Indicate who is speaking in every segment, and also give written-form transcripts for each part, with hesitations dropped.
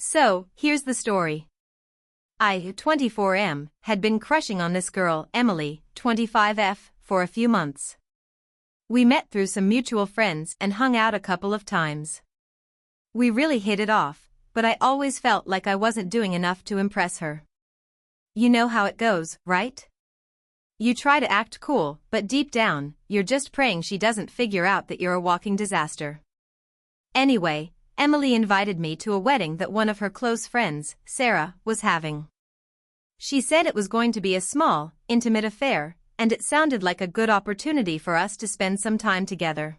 Speaker 1: So, here's the story. I, 24M, had been crushing on this girl, Emily, 25F, for a few months. We met through some mutual friends and hung out a couple of times. We really hit it off, but I always felt like I wasn't doing enough to impress her. You know how it goes, right? You try to act cool, but deep down, you're just praying she doesn't figure out that you're a walking disaster. Anyway, Emily invited me to a wedding that one of her close friends, Sarah, was having. She said it was going to be a small, intimate affair, and it sounded like a good opportunity for us to spend some time together.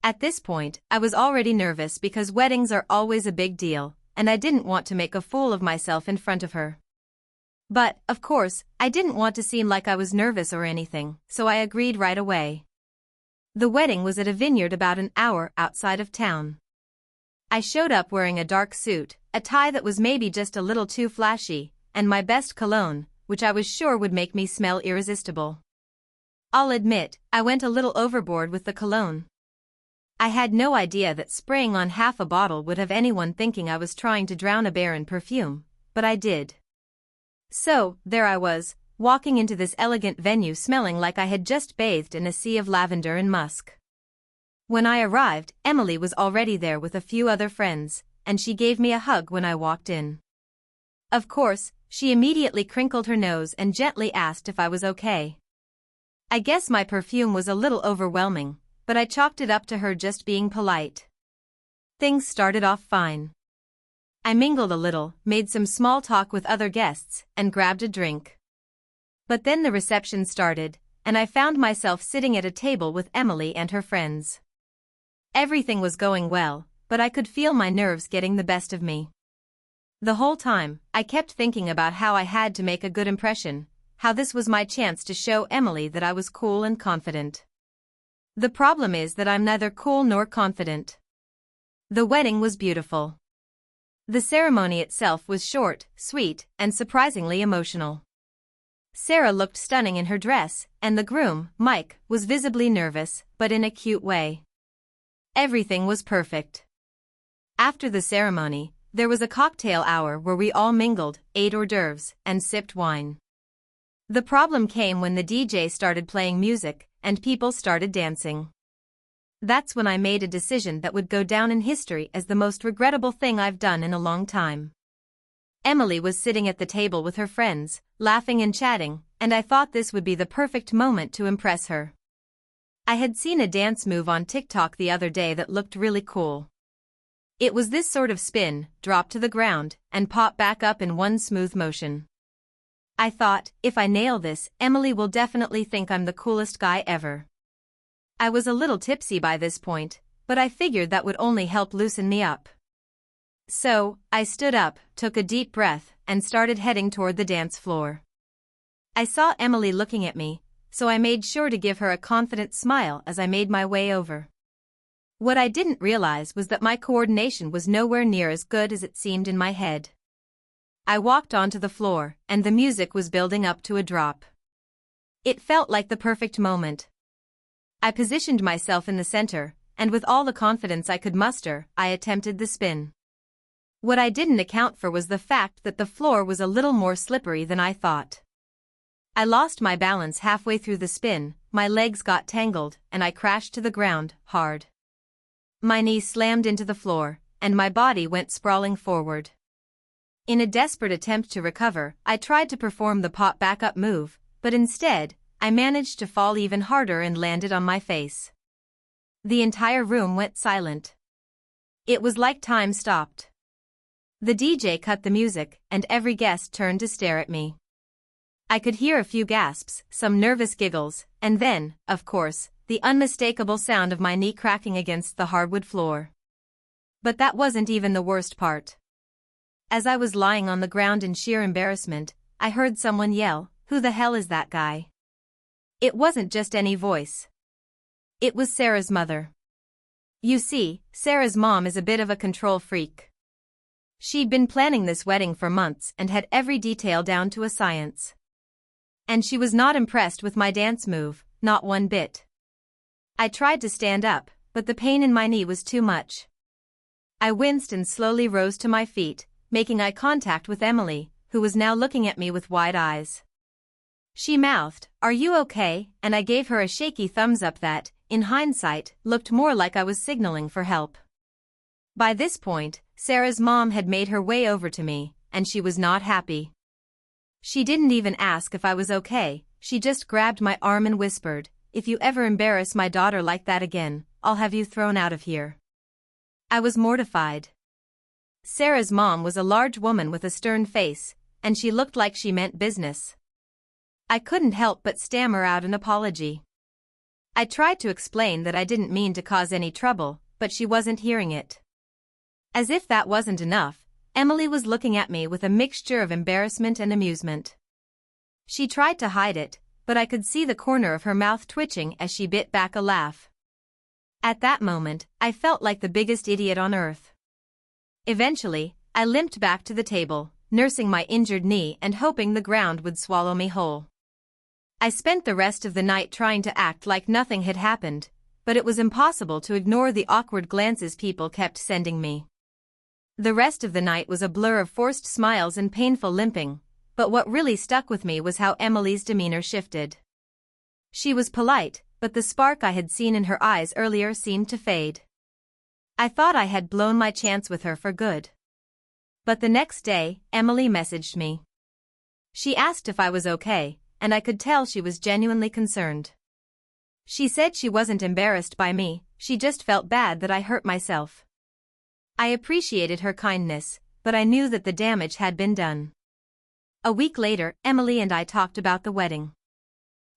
Speaker 1: At this point, I was already nervous because weddings are always a big deal, and I didn't want to make a fool of myself in front of her. But, of course, I didn't want to seem like I was nervous or anything, so I agreed right away. The wedding was at a vineyard about an hour outside of town. I showed up wearing a dark suit, a tie that was maybe just a little too flashy, and my best cologne, which I was sure would make me smell irresistible. I'll admit, I went a little overboard with the cologne. I had no idea that spraying on half a bottle would have anyone thinking I was trying to drown a bear in perfume, but I did. So, there I was, walking into this elegant venue smelling like I had just bathed in a sea of lavender and musk. When I arrived, Emily was already there with a few other friends, and she gave me a hug when I walked in. Of course, she immediately crinkled her nose and gently asked if I was okay. I guess my perfume was a little overwhelming, but I chalked it up to her just being polite. Things started off fine. I mingled a little, made some small talk with other guests, and grabbed a drink. But then the reception started, and I found myself sitting at a table with Emily and her friends. Everything was going well, but I could feel my nerves getting the best of me. The whole time, I kept thinking about how I had to make a good impression, how this was my chance to show Emily that I was cool and confident. The problem is that I'm neither cool nor confident. The wedding was beautiful. The ceremony itself was short, sweet, and surprisingly emotional. Sarah looked stunning in her dress, and the groom, Mike, was visibly nervous, but in a cute way. Everything was perfect. After the ceremony, there was a cocktail hour where we all mingled, ate hors d'oeuvres, and sipped wine. The problem came when the DJ started playing music, and people started dancing. That's when I made a decision that would go down in history as the most regrettable thing I've done in a long time. Emily was sitting at the table with her friends, laughing and chatting, and I thought this would be the perfect moment to impress her. I had seen a dance move on TikTok the other day that looked really cool. It was this sort of spin, drop to the ground, and pop back up in one smooth motion. I thought, if I nail this, Emily will definitely think I'm the coolest guy ever. I was a little tipsy by this point, but I figured that would only help loosen me up. So, I stood up, took a deep breath, and started heading toward the dance floor. I saw Emily looking at me, so I made sure to give her a confident smile as I made my way over. What I didn't realize was that my coordination was nowhere near as good as it seemed in my head. I walked onto the floor, and the music was building up to a drop. It felt like the perfect moment. I positioned myself in the center, and with all the confidence I could muster, I attempted the spin. What I didn't account for was the fact that the floor was a little more slippery than I thought. I lost my balance halfway through the spin, my legs got tangled, and I crashed to the ground, hard. My knees slammed into the floor, and my body went sprawling forward. In a desperate attempt to recover, I tried to perform the pop back up move, but instead, I managed to fall even harder and landed on my face. The entire room went silent. It was like time stopped. The DJ cut the music, and every guest turned to stare at me. I could hear a few gasps, some nervous giggles, and then, of course, the unmistakable sound of my knee cracking against the hardwood floor. But that wasn't even the worst part. As I was lying on the ground in sheer embarrassment, I heard someone yell, "Who the hell is that guy?" It wasn't just any voice. It was Sarah's mother. You see, Sarah's mom is a bit of a control freak. She'd been planning this wedding for months and had every detail down to a science. And she was not impressed with my dance move, not one bit. I tried to stand up, but the pain in my knee was too much. I winced and slowly rose to my feet, making eye contact with Emily, who was now looking at me with wide eyes. She mouthed, "Are you okay?" and I gave her a shaky thumbs up that, in hindsight, looked more like I was signaling for help. By this point, Sarah's mom had made her way over to me, and she was not happy. She didn't even ask if I was okay, she just grabbed my arm and whispered, "If you ever embarrass my daughter like that again, I'll have you thrown out of here." I was mortified. Sarah's mom was a large woman with a stern face, and she looked like she meant business. I couldn't help but stammer out an apology. I tried to explain that I didn't mean to cause any trouble, but she wasn't hearing it. As if that wasn't enough, Emily was looking at me with a mixture of embarrassment and amusement. She tried to hide it, but I could see the corner of her mouth twitching as she bit back a laugh. At that moment, I felt like the biggest idiot on earth. Eventually, I limped back to the table, nursing my injured knee and hoping the ground would swallow me whole. I spent the rest of the night trying to act like nothing had happened, but it was impossible to ignore the awkward glances people kept sending me. The rest of the night was a blur of forced smiles and painful limping, but what really stuck with me was how Emily's demeanor shifted. She was polite, but the spark I had seen in her eyes earlier seemed to fade. I thought I had blown my chance with her for good. But the next day, Emily messaged me. She asked if I was okay, and I could tell she was genuinely concerned. She said she wasn't embarrassed by me, she just felt bad that I hurt myself. I appreciated her kindness, but I knew that the damage had been done. A week later, Emily and I talked about the wedding.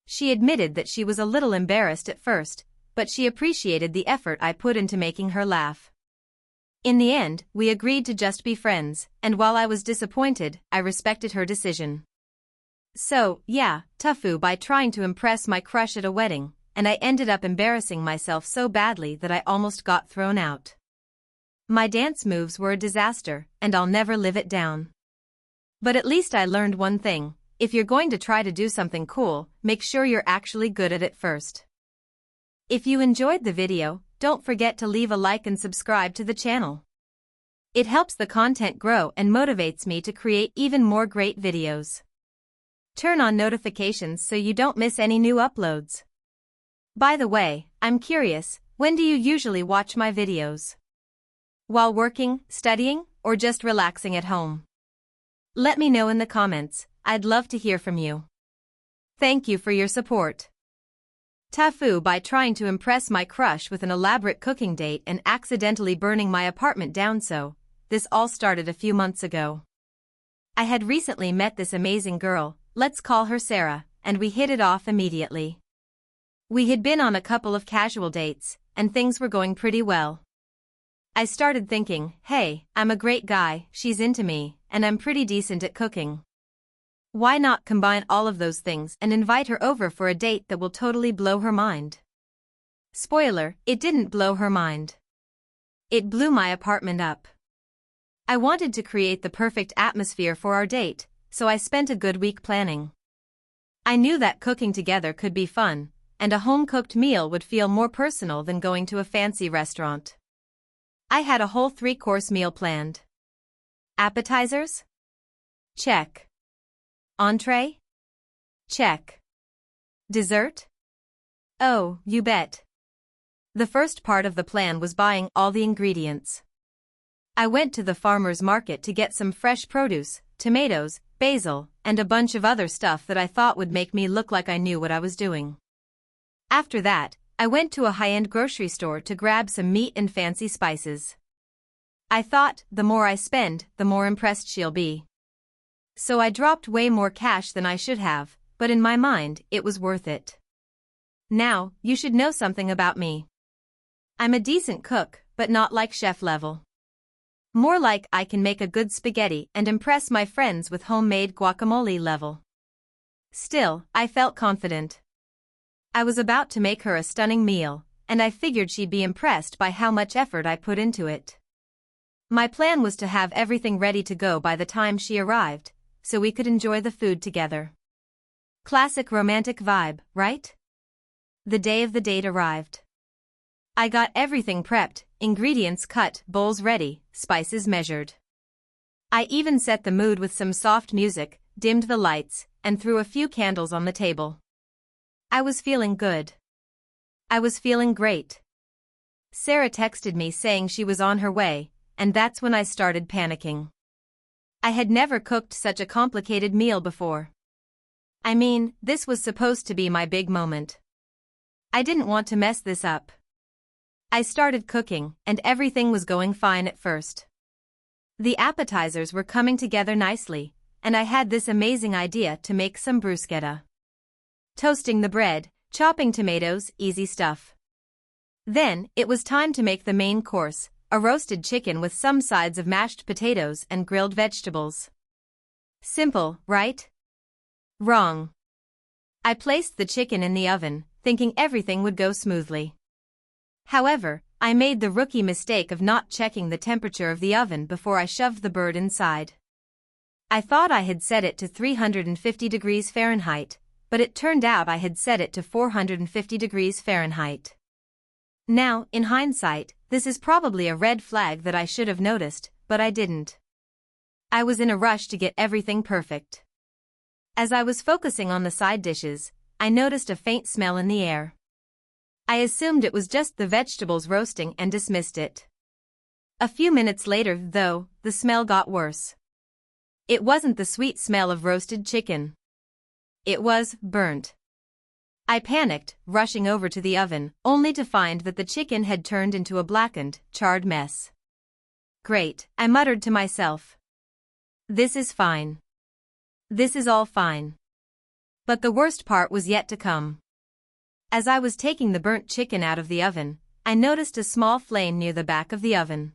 Speaker 1: She admitted that she was a little embarrassed at first, but she appreciated the effort I put into making her laugh. In the end, we agreed to just be friends, and while I was disappointed, I respected her decision. So, yeah, TIFU by trying to impress my crush at a wedding, and I ended up embarrassing myself so badly that I almost got thrown out. My dance moves were a disaster, and I'll never live it down. But at least I learned one thing: if you're going to try to do something cool, make sure you're actually good at it first. If you enjoyed the video, don't forget to leave a like and subscribe to the channel. It helps the content grow and motivates me to create even more great videos. Turn on notifications so you don't miss any new uploads. By the way, I'm curious, when do you usually watch my videos? While working, studying, or just relaxing at home? Let me know in the comments, I'd love to hear from you. Thank you for your support. TIFU by trying to impress my crush with an elaborate cooking date and accidentally burning my apartment down. So, this all started a few months ago. I had recently met this amazing girl, let's call her Sarah, and we hit it off immediately. We had been on a couple of casual dates, and things were going pretty well. I started thinking, hey, I'm a great guy, she's into me, and I'm pretty decent at cooking. Why not combine all of those things and invite her over for a date that will totally blow her mind? Spoiler, it didn't blow her mind. It blew my apartment up. I wanted to create the perfect atmosphere for our date, so I spent a good week planning. I knew that cooking together could be fun, and a home-cooked meal would feel more personal than going to a fancy restaurant. I had a whole 3-course meal planned. Appetizers? Check. Entree? Check. Dessert? Oh, you bet. The first part of the plan was buying all the ingredients. I went to the farmer's market to get some fresh produce, tomatoes, basil, and a bunch of other stuff that I thought would make me look like I knew what I was doing. After that, I went to a high-end grocery store to grab some meat and fancy spices. I thought, the more I spend, the more impressed she'll be. So I dropped way more cash than I should have, but in my mind, it was worth it. Now, you should know something about me. I'm a decent cook, but not like chef level. More like I can make a good spaghetti and impress my friends with homemade guacamole level. Still, I felt confident. I was about to make her a stunning meal, and I figured she'd be impressed by how much effort I put into it. My plan was to have everything ready to go by the time she arrived, so we could enjoy the food together. Classic romantic vibe, right? The day of the date arrived. I got everything prepped, ingredients cut, bowls ready, spices measured. I even set the mood with some soft music, dimmed the lights, and threw a few candles on the table. I was feeling good. I was feeling great. Sarah texted me saying she was on her way, and that's when I started panicking. I had never cooked such a complicated meal before. I mean, this was supposed to be my big moment. I didn't want to mess this up. I started cooking, and everything was going fine at first. The appetizers were coming together nicely, and I had this amazing idea to make some bruschetta. Toasting the bread, chopping tomatoes, easy stuff. Then, it was time to make the main course, a roasted chicken with some sides of mashed potatoes and grilled vegetables. Simple, right? Wrong. I placed the chicken in the oven, thinking everything would go smoothly. However, I made the rookie mistake of not checking the temperature of the oven before I shoved the bird inside. I thought I had set it to 350 degrees Fahrenheit, but it turned out I had set it to 450 degrees Fahrenheit. Now, in hindsight, this is probably a red flag that I should have noticed, but I didn't. I was in a rush to get everything perfect. As I was focusing on the side dishes, I noticed a faint smell in the air. I assumed it was just the vegetables roasting and dismissed it. A few minutes later, though, the smell got worse. It wasn't the sweet smell of roasted chicken. It was burnt. I panicked, rushing over to the oven, only to find that the chicken had turned into a blackened, charred mess. Great, I muttered to myself. This is fine. This is all fine. But the worst part was yet to come. As I was taking the burnt chicken out of the oven, I noticed a small flame near the back of the oven.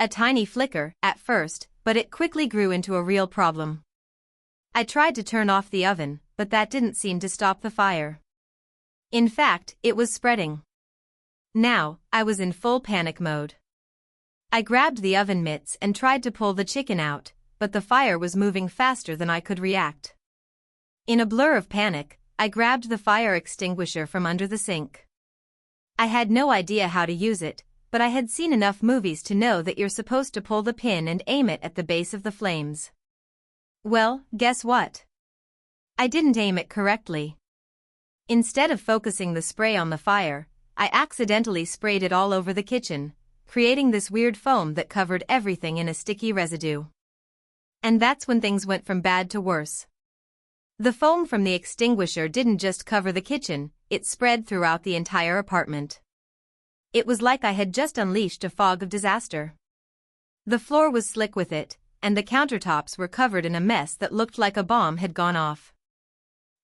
Speaker 1: A tiny flicker, at first, but it quickly grew into a real problem. I tried to turn off the oven, but that didn't seem to stop the fire. In fact, it was spreading. Now, I was in full panic mode. I grabbed the oven mitts and tried to pull the chicken out, but the fire was moving faster than I could react. In a blur of panic, I grabbed the fire extinguisher from under the sink. I had no idea how to use it, but I had seen enough movies to know that you're supposed to pull the pin and aim it at the base of the flames. Well, guess what? I didn't aim it correctly. Instead of focusing the spray on the fire, I accidentally sprayed it all over the kitchen, creating this weird foam that covered everything in a sticky residue. And that's when things went from bad to worse. The foam from the extinguisher didn't just cover the kitchen, it spread throughout the entire apartment. It was like I had just unleashed a fog of disaster. The floor was slick with it, and the countertops were covered in a mess that looked like a bomb had gone off.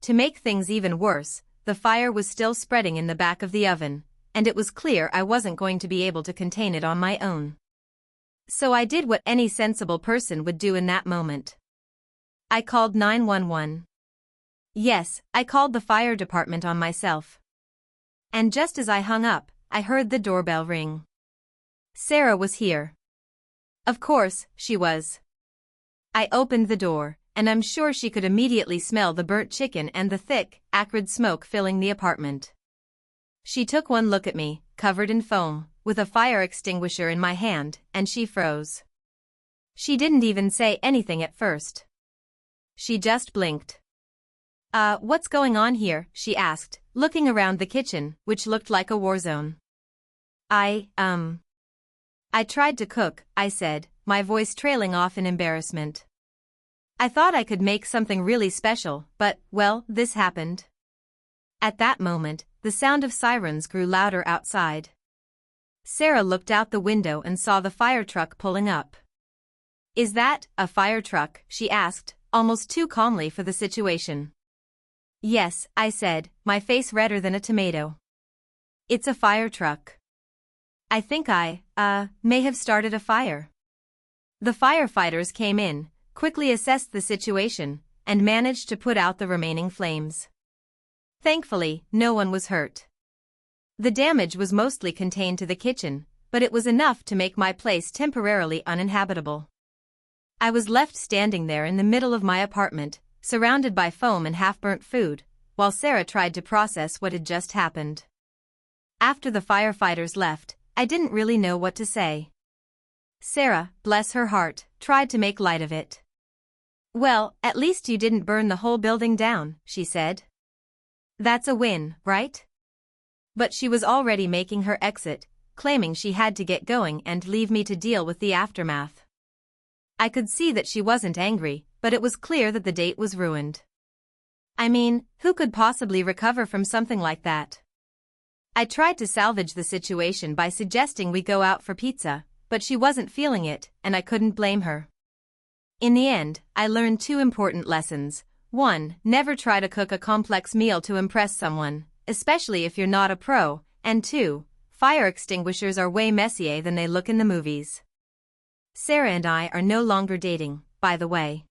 Speaker 1: To make things even worse, the fire was still spreading in the back of the oven, and it was clear I wasn't going to be able to contain it on my own. So I did what any sensible person would do in that moment. I called 911. Yes, I called the fire department on myself. And just as I hung up, I heard the doorbell ring. Sarah was here. Of course, she was. I opened the door, and I'm sure she could immediately smell the burnt chicken and the thick, acrid smoke filling the apartment. She took one look at me, covered in foam, with a fire extinguisher in my hand, and she froze. She didn't even say anything at first. She just blinked. What's going on here?" she asked, looking around the kitchen, which looked like a war zone. I tried to cook," I said, my voice trailing off in embarrassment. "I thought I could make something really special, but, well, this happened." At that moment, the sound of sirens grew louder outside. Sarah looked out the window and saw the fire truck pulling up. "Is that a fire truck?" she asked, almost too calmly for the situation. "Yes," I said, my face redder than a tomato. "It's a fire truck. I think I may have started a fire." The firefighters came in, quickly assessed the situation, and managed to put out the remaining flames. Thankfully, no one was hurt. The damage was mostly contained to the kitchen, but it was enough to make my place temporarily uninhabitable. I was left standing there in the middle of my apartment, surrounded by foam and half-burnt food, while Sarah tried to process what had just happened. After the firefighters left, I didn't really know what to say. Sarah, bless her heart, tried to make light of it. "Well, at least you didn't burn the whole building down," she said. "That's a win, right?" But she was already making her exit, claiming she had to get going and leave me to deal with the aftermath. I could see that she wasn't angry, but it was clear that the date was ruined. I mean, who could possibly recover from something like that? I tried to salvage the situation by suggesting we go out for pizza, but she wasn't feeling it, and I couldn't blame her. In the end, I learned 2 important lessons. 1. Never try to cook a complex meal to impress someone, especially if you're not a pro, and 2. Fire extinguishers are way messier than they look in the movies. Sarah and I are no longer dating, by the way.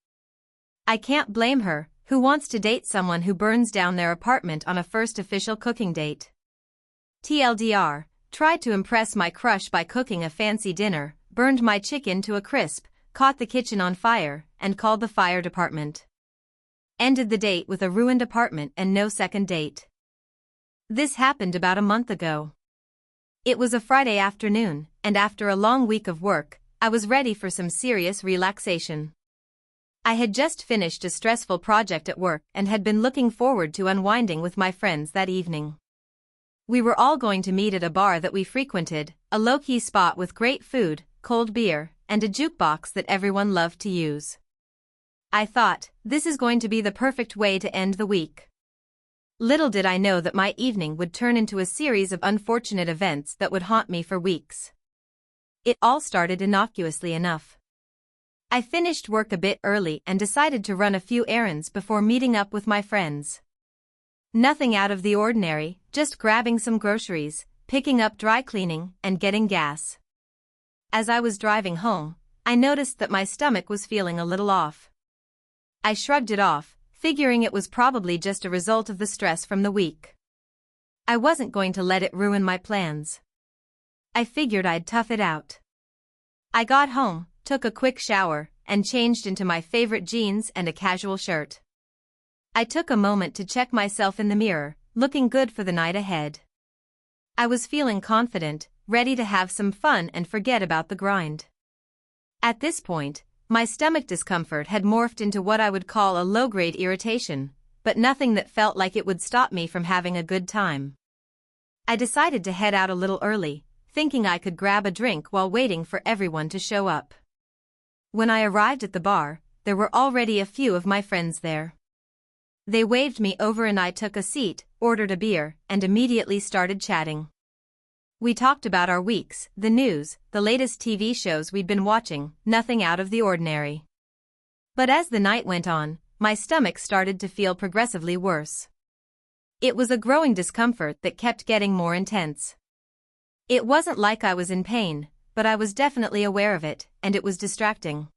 Speaker 1: I can't blame her. Who wants to date someone who burns down their apartment on a first official cooking date? TLDR, tried to impress my crush by cooking a fancy dinner, burned my chicken to a crisp, caught the kitchen on fire, and called the fire department. Ended the date with a ruined apartment and no second date. This happened about a month ago. It was a Friday afternoon, and after a long week of work, I was ready for some serious relaxation. I had just finished a stressful project at work and had been looking forward to unwinding with my friends that evening. We were all going to meet at a bar that we frequented, a low-key spot with great food, cold beer, and a jukebox that everyone loved to use. I thought, this is going to be the perfect way to end the week. Little did I know that my evening would turn into a series of unfortunate events that would haunt me for weeks. It all started innocuously enough. I finished work a bit early and decided to run a few errands before meeting up with my friends. Nothing out of the ordinary, just grabbing some groceries, picking up dry cleaning, and getting gas. As I was driving home, I noticed that my stomach was feeling a little off. I shrugged it off, figuring it was probably just a result of the stress from the week. I wasn't going to let it ruin my plans. I figured I'd tough it out. I got home, took a quick shower, and changed into my favorite jeans and a casual shirt. I took a moment to check myself in the mirror, looking good for the night ahead. I was feeling confident, ready to have some fun and forget about the grind. At this point, my stomach discomfort had morphed into what I would call a low-grade irritation, but nothing that felt like it would stop me from having a good time. I decided to head out a little early, thinking I could grab a drink while waiting for everyone to show up. When I arrived at the bar, there were already a few of my friends there. They waved me over and I took a seat, ordered a beer, and immediately started chatting. We talked about our weeks, the news, the latest TV shows we'd been watching, nothing out of the ordinary. But as the night went on, my stomach started to feel progressively worse. It was a growing discomfort that kept getting more intense. It wasn't like I was in pain, but I was definitely aware of it, and it was distracting.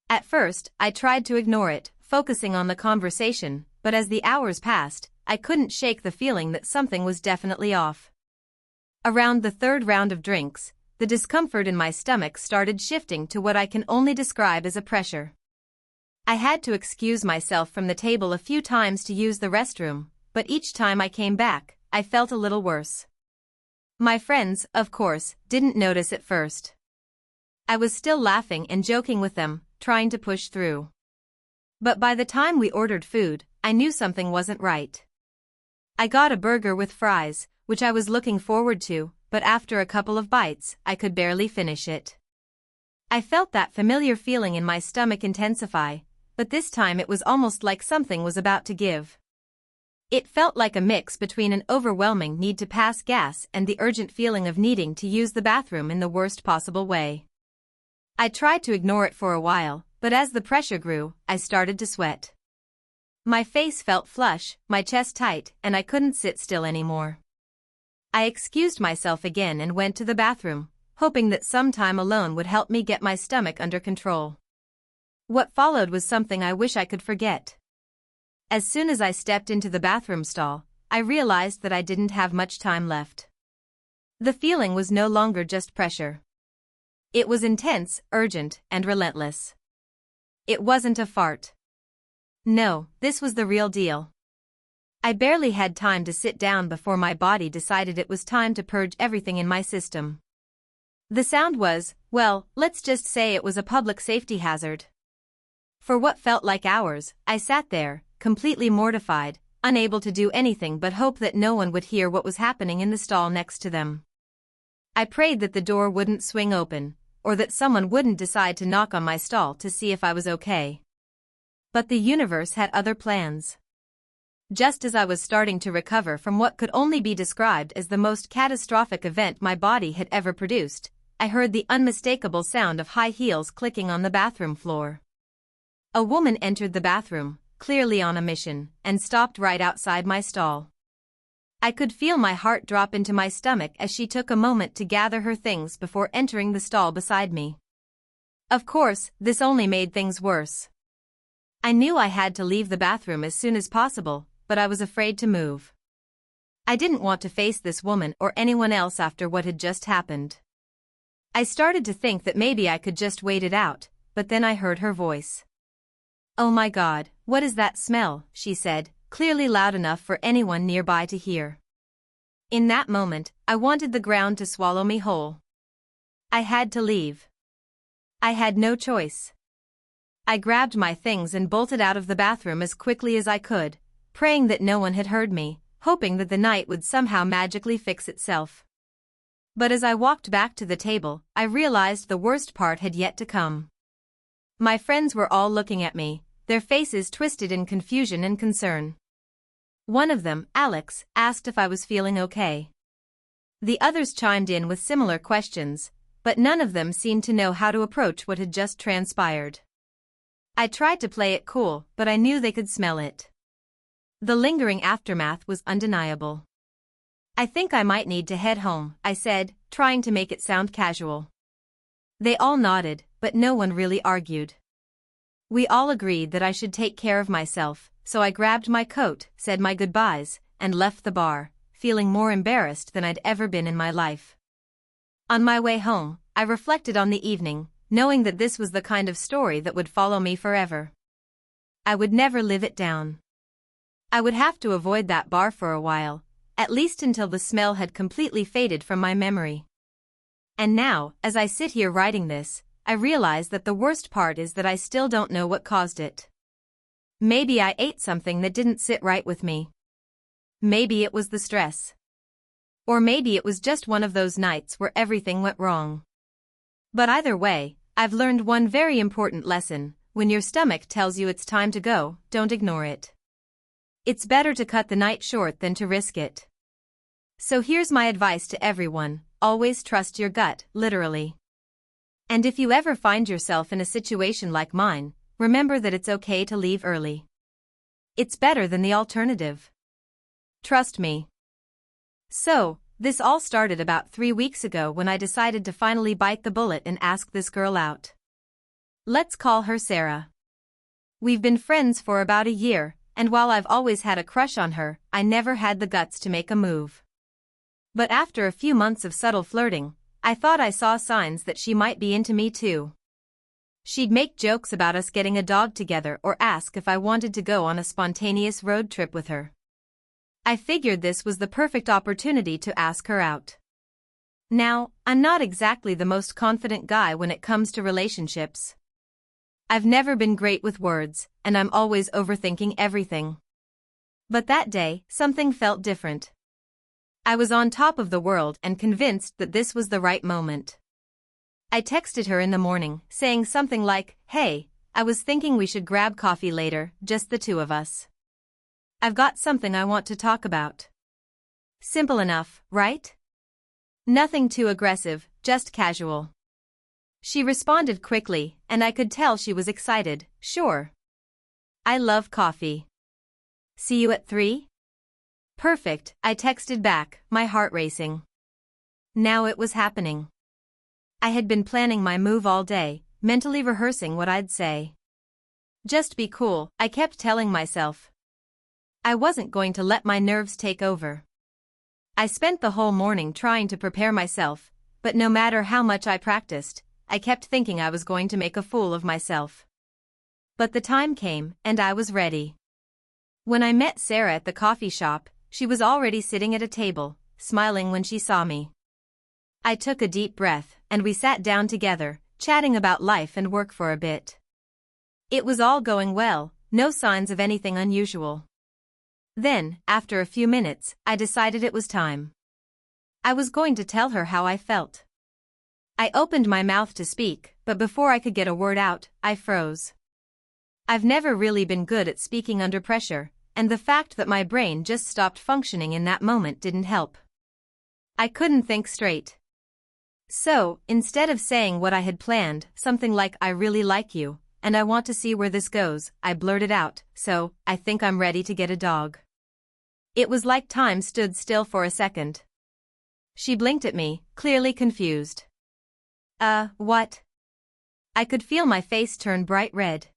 Speaker 1: At first, I tried to ignore it, focusing on the conversation, but as the hours passed, I couldn't shake the feeling that something was definitely off. Around the 3rd round of drinks, the discomfort in my stomach started shifting to what I can only describe as a pressure. I had to excuse myself from the table a few times to use the restroom, but each time I came back, I felt a little worse. My friends, of course, didn't notice at first. I was still laughing and joking with them, trying to push through. But by the time we ordered food, I knew something wasn't right. I got a burger with fries, which I was looking forward to, but after a couple of bites, I could barely finish it. I felt that familiar feeling in my stomach intensify, but this time it was almost like something was about to give. It felt like a mix between an overwhelming need to pass gas and the urgent feeling of needing to use the bathroom in the worst possible way. I tried to ignore it for a while, but as the pressure grew, I started to sweat. My face felt flush, my chest tight, and I couldn't sit still anymore. I excused myself again and went to the bathroom, hoping that some time alone would help me get my stomach under control. What followed was something I wish I could forget. As soon as I stepped into the bathroom stall, I realized that I didn't have much time left. The feeling was no longer just pressure. It was intense, urgent, and relentless. It wasn't a fart. No, this was the real deal. I barely had time to sit down before my body decided it was time to purge everything in my system. The sound was, well, let's just say it was a public safety hazard. For what felt like hours, I sat there, completely mortified, unable to do anything but hope that no one would hear what was happening in the stall next to them. I prayed that the door wouldn't swing open, or that someone wouldn't decide to knock on my stall to see if I was okay. But the universe had other plans. Just as I was starting to recover from what could only be described as the most catastrophic event my body had ever produced, I heard the unmistakable sound of high heels clicking on the bathroom floor. A woman entered the bathroom, clearly on a mission, and stopped right outside my stall. I could feel my heart drop into my stomach as she took a moment to gather her things before entering the stall beside me. Of course, this only made things worse. I knew I had to leave the bathroom as soon as possible, but I was afraid to move. I didn't want to face this woman or anyone else after what had just happened. I started to think that maybe I could just wait it out, but then I heard her voice. "Oh my God, what is that smell?" she said, clearly loud enough for anyone nearby to hear. In that moment, I wanted the ground to swallow me whole. I had to leave. I had no choice. I grabbed my things and bolted out of the bathroom as quickly as I could, praying that no one had heard me, hoping that the night would somehow magically fix itself. But as I walked back to the table, I realized the worst part had yet to come. My friends were all looking at me, their faces twisted in confusion and concern. One of them, Alex, asked if I was feeling okay. The others chimed in with similar questions, but none of them seemed to know how to approach what had just transpired. I tried to play it cool, but I knew they could smell it. The lingering aftermath was undeniable. "I think I might need to head home," I said, trying to make it sound casual. They all nodded, but no one really argued. We all agreed that I should take care of myself, so I grabbed my coat, said my goodbyes, and left the bar, feeling more embarrassed than I'd ever been in my life. On my way home, I reflected on the evening, knowing that this was the kind of story that would follow me forever. I would never live it down. I would have to avoid that bar for a while, at least until the smell had completely faded from my memory. And now, as I sit here writing this, I realize that the worst part is that I still don't know what caused it. Maybe I ate something that didn't sit right with me. Maybe it was the stress. Or maybe it was just one of those nights where everything went wrong. But either way, I've learned one very important lesson: when your stomach tells you it's time to go, don't ignore it. It's better to cut the night short than to risk it. So here's my advice to everyone: always trust your gut, literally. And if you ever find yourself in a situation like mine, remember that it's okay to leave early. It's better than the alternative. Trust me. So, this all started about 3 weeks ago when I decided to finally bite the bullet and ask this girl out. Let's call her Sarah. We've been friends for about a year, and while I've always had a crush on her, I never had the guts to make a move. But after a few months of subtle flirting, I thought I saw signs that she might be into me too. She'd make jokes about us getting a dog together or ask if I wanted to go on a spontaneous road trip with her. I figured this was the perfect opportunity to ask her out. Now, I'm not exactly the most confident guy when it comes to relationships. I've never been great with words, and I'm always overthinking everything. But that day, something felt different. I was on top of the world and convinced that this was the right moment. I texted her in the morning, saying something like, "Hey, I was thinking we should grab coffee later, just the two of us. I've got something I want to talk about." Simple enough, right? Nothing too aggressive, just casual. She responded quickly, and I could tell she was excited. "Sure. I love coffee. See you at 3? Perfect, I texted back, my heart racing. Now it was happening. I had been planning my move all day, mentally rehearsing what I'd say. Just be cool, I kept telling myself. I wasn't going to let my nerves take over. I spent the whole morning trying to prepare myself, but no matter how much I practiced, I kept thinking I was going to make a fool of myself. But the time came, and I was ready. When I met Sarah at the coffee shop, she was already sitting at a table, smiling when she saw me. I took a deep breath, and we sat down together, chatting about life and work for a bit. It was all going well, no signs of anything unusual. Then, after a few minutes, I decided it was time. I was going to tell her how I felt. I opened my mouth to speak, but before I could get a word out, I froze. I've never really been good at speaking under pressure, and the fact that my brain just stopped functioning in that moment didn't help. I couldn't think straight. So, instead of saying what I had planned, something like "I really like you, and I want to see where this goes," I blurted out, "So, I think I'm ready to get a dog." It was like time stood still for a second. She blinked at me, clearly confused. What? I could feel my face turn bright red.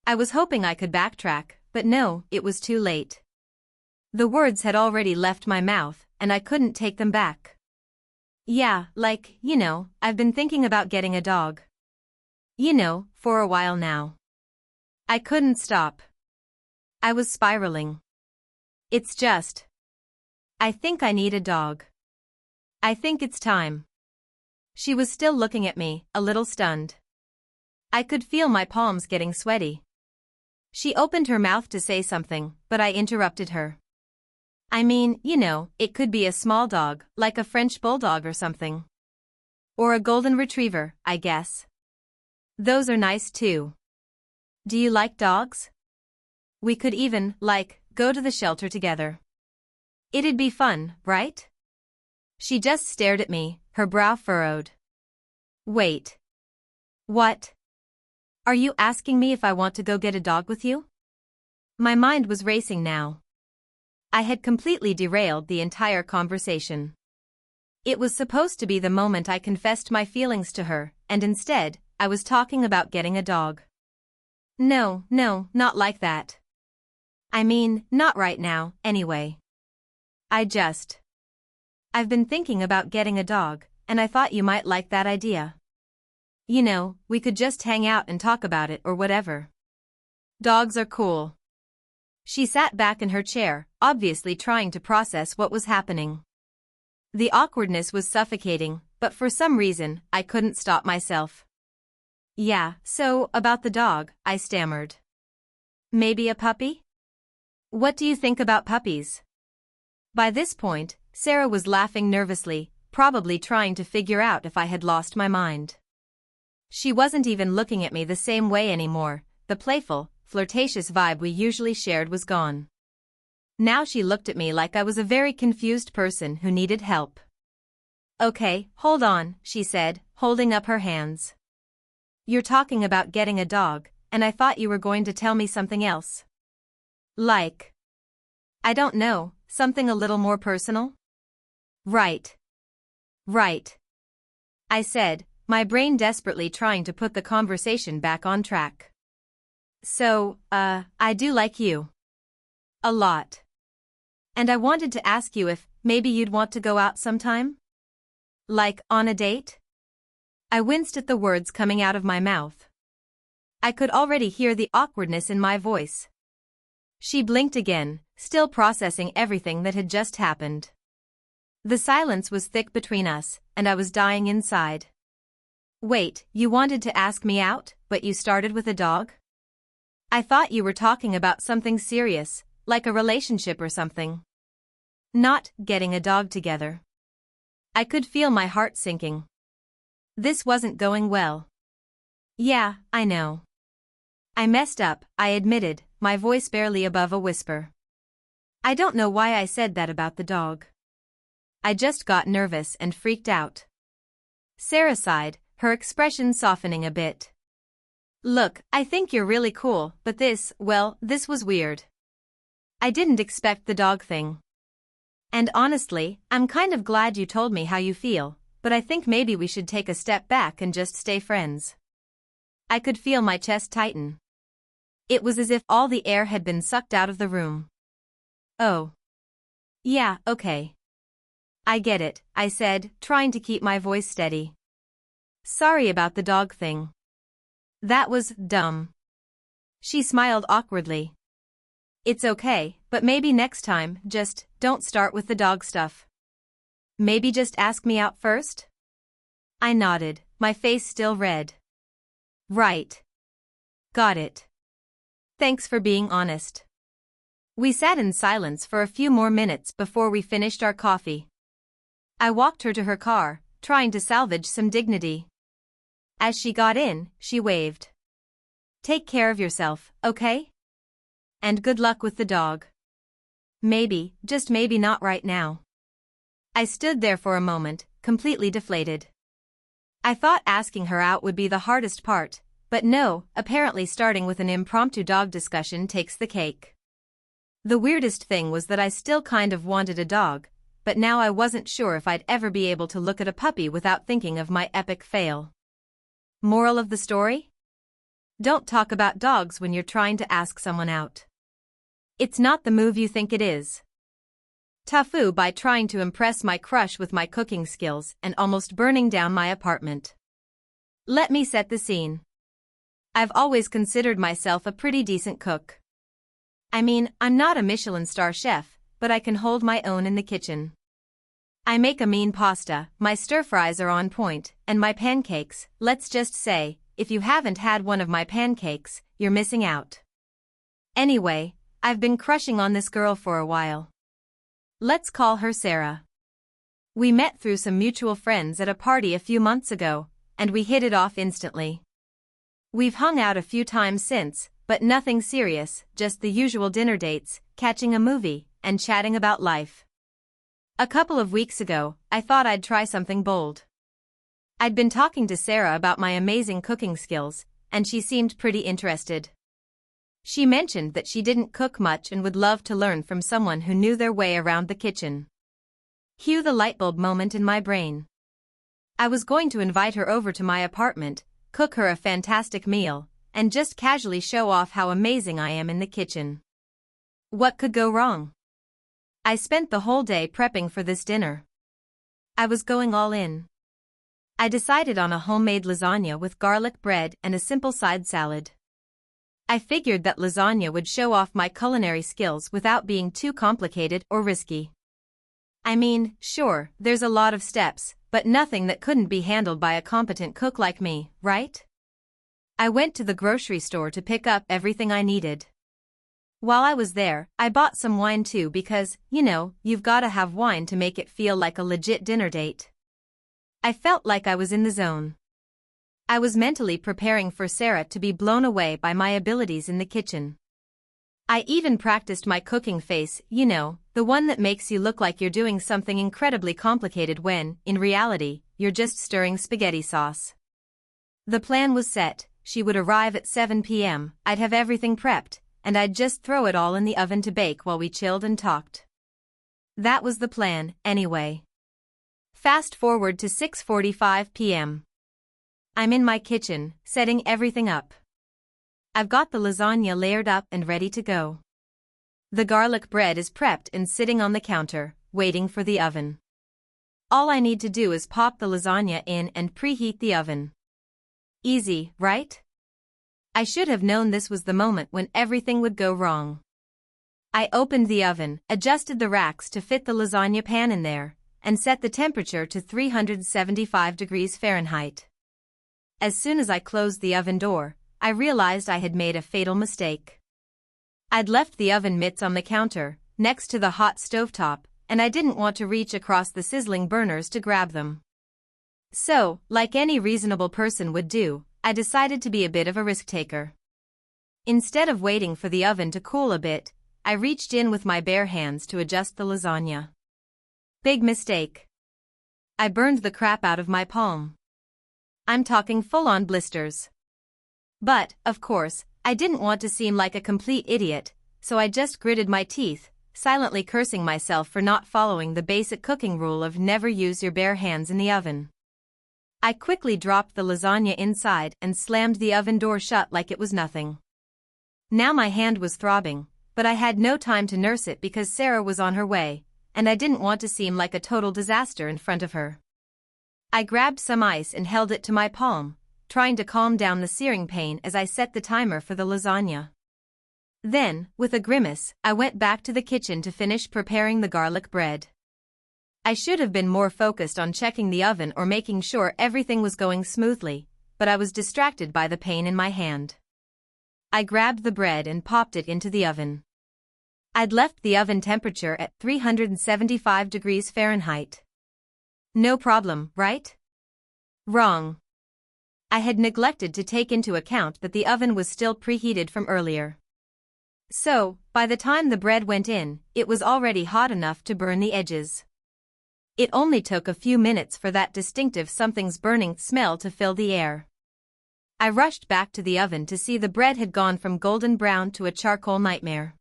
Speaker 1: I was hoping I could backtrack, but no, it was too late. The words had already left my mouth, and I couldn't take them back. Yeah, I've been thinking about getting a dog. For a while now. I couldn't stop. I was spiraling. It's just. I think I need a dog. I think it's time. She was still looking at me, a little stunned. I could feel my palms getting sweaty. She opened her mouth to say something, but I interrupted her. I mean, it could be a small dog, like a French bulldog or something. Or a golden retriever, I guess. Those are nice too. Do you like dogs? We could even, go to the shelter together. It'd be fun, right? She just stared at me, her brow furrowed. Wait. What? Are you asking me if I want to go get a dog with you? My mind was racing now. I had completely derailed the entire conversation. It was supposed to be the moment I confessed my feelings to her, and instead, I was talking about getting a dog. No, not like that. I mean, not right now, anyway. I've been thinking about getting a dog, and I thought you might like that idea. We could just hang out and talk about it or whatever. Dogs are cool. She sat back in her chair, obviously trying to process what was happening. The awkwardness was suffocating, but for some reason, I couldn't stop myself. Yeah, so, about the dog, I stammered. Maybe a puppy? What do you think about puppies? By this point, Sarah was laughing nervously, probably trying to figure out if I had lost my mind. She wasn't even looking at me the same way anymore, the playful, flirtatious vibe we usually shared was gone. Now she looked at me like I was a very confused person who needed help. Okay, hold on, she said, holding up her hands. You're talking about getting a dog, and I thought you were going to tell me something else. I don't know, something a little more personal? Right. I said, my brain desperately trying to put the conversation back on track. So, I do like you. A lot. And I wanted to ask you if, maybe you'd want to go out sometime? On a date? I winced at the words coming out of my mouth. I could already hear the awkwardness in my voice. She blinked again, still processing everything that had just happened. The silence was thick between us, and I was dying inside. Wait, you wanted to ask me out, but you started with a dog? I thought you were talking about something serious, like a relationship or something. Not getting a dog together. I could feel my heart sinking. This wasn't going well. Yeah, I know. I messed up, I admitted, my voice barely above a whisper. I don't know why I said that about the dog. I just got nervous and freaked out. Sarah sighed, her expression softening a bit. Look, I think you're really cool, but this was weird. I didn't expect the dog thing. And honestly, I'm kind of glad you told me how you feel, but I think maybe we should take a step back and just stay friends. I could feel my chest tighten. It was as if all the air had been sucked out of the room. Oh. Yeah, okay. I get it, I said, trying to keep my voice steady. Sorry about the dog thing. That was dumb. She smiled awkwardly. It's okay, but maybe next time, just don't start with the dog stuff. Maybe just ask me out first? I nodded, my face still red. Right. Got it. Thanks for being honest. We sat in silence for a few more minutes before we finished our coffee. I walked her to her car, trying to salvage some dignity. As she got in, she waved. Take care of yourself, okay? And good luck with the dog. Maybe, just maybe not right now. I stood there for a moment, completely deflated. I thought asking her out would be the hardest part, but no, apparently starting with an impromptu dog discussion takes the cake. The weirdest thing was that I still kind of wanted a dog, but now I wasn't sure if I'd ever be able to look at a puppy without thinking of my epic fail. Moral of the story? Don't talk about dogs when you're trying to ask someone out. It's not the move you think it is. TIFU by trying to impress my crush with my cooking skills and almost burning down my apartment. Let me set the scene. I've always considered myself a pretty decent cook. I mean, I'm not a Michelin star chef, but I can hold my own in the kitchen. I make a mean pasta, my stir-fries are on point, and my pancakes, let's just say, if you haven't had one of my pancakes, you're missing out. Anyway, I've been crushing on this girl for a while. Let's call her Sarah. We met through some mutual friends at a party a few months ago, and we hit it off instantly. We've hung out a few times since, but nothing serious, just the usual dinner dates, catching a movie, and chatting about life. A couple of weeks ago, I thought I'd try something bold. I'd been talking to Sarah about my amazing cooking skills, and she seemed pretty interested. She mentioned that she didn't cook much and would love to learn from someone who knew their way around the kitchen. Cue the lightbulb moment in my brain. I was going to invite her over to my apartment, cook her a fantastic meal, and just casually show off how amazing I am in the kitchen. What could go wrong? I spent the whole day prepping for this dinner. I was going all in. I decided on a homemade lasagna with garlic bread and a simple side salad. I figured that lasagna would show off my culinary skills without being too complicated or risky. I mean, sure, there's a lot of steps, but nothing that couldn't be handled by a competent cook like me, right? I went to the grocery store to pick up everything I needed. While I was there, I bought some wine too because, you've gotta have wine to make it feel like a legit dinner date. I felt like I was in the zone. I was mentally preparing for Sarah to be blown away by my abilities in the kitchen. I even practiced my cooking face, the one that makes you look like you're doing something incredibly complicated when, in reality, you're just stirring spaghetti sauce. The plan was set, she would arrive at 7 p.m., I'd have everything prepped, and I'd just throw it all in the oven to bake while we chilled and talked. That was the plan, anyway. Fast forward to 6:45 p.m. I'm in my kitchen, setting everything up. I've got the lasagna layered up and ready to go. The garlic bread is prepped and sitting on the counter, waiting for the oven. All I need to do is pop the lasagna in and preheat the oven. Easy, right? I should have known this was the moment when everything would go wrong. I opened the oven, adjusted the racks to fit the lasagna pan in there, and set the temperature to 375 degrees Fahrenheit. As soon as I closed the oven door, I realized I had made a fatal mistake. I'd left the oven mitts on the counter, next to the hot stovetop, and I didn't want to reach across the sizzling burners to grab them. So, like any reasonable person would do, I decided to be a bit of a risk-taker. Instead of waiting for the oven to cool a bit, I reached in with my bare hands to adjust the lasagna. Big mistake. I burned the crap out of my palm. I'm talking full-on blisters. But, of course, I didn't want to seem like a complete idiot, so I just gritted my teeth, silently cursing myself for not following the basic cooking rule of never use your bare hands in the oven. I quickly dropped the lasagna inside and slammed the oven door shut like it was nothing. Now my hand was throbbing, but I had no time to nurse it because Sarah was on her way, and I didn't want to seem like a total disaster in front of her. I grabbed some ice and held it to my palm, trying to calm down the searing pain as I set the timer for the lasagna. Then, with a grimace, I went back to the kitchen to finish preparing the garlic bread. I should have been more focused on checking the oven or making sure everything was going smoothly, but I was distracted by the pain in my hand. I grabbed the bread and popped it into the oven. I'd left the oven temperature at 375 degrees Fahrenheit. No problem, right? Wrong. I had neglected to take into account that the oven was still preheated from earlier. So, by the time the bread went in, it was already hot enough to burn the edges. It only took a few minutes for that distinctive something's burning smell to fill the air. I rushed back to the oven to see the bread had gone from golden brown to a charcoal nightmare.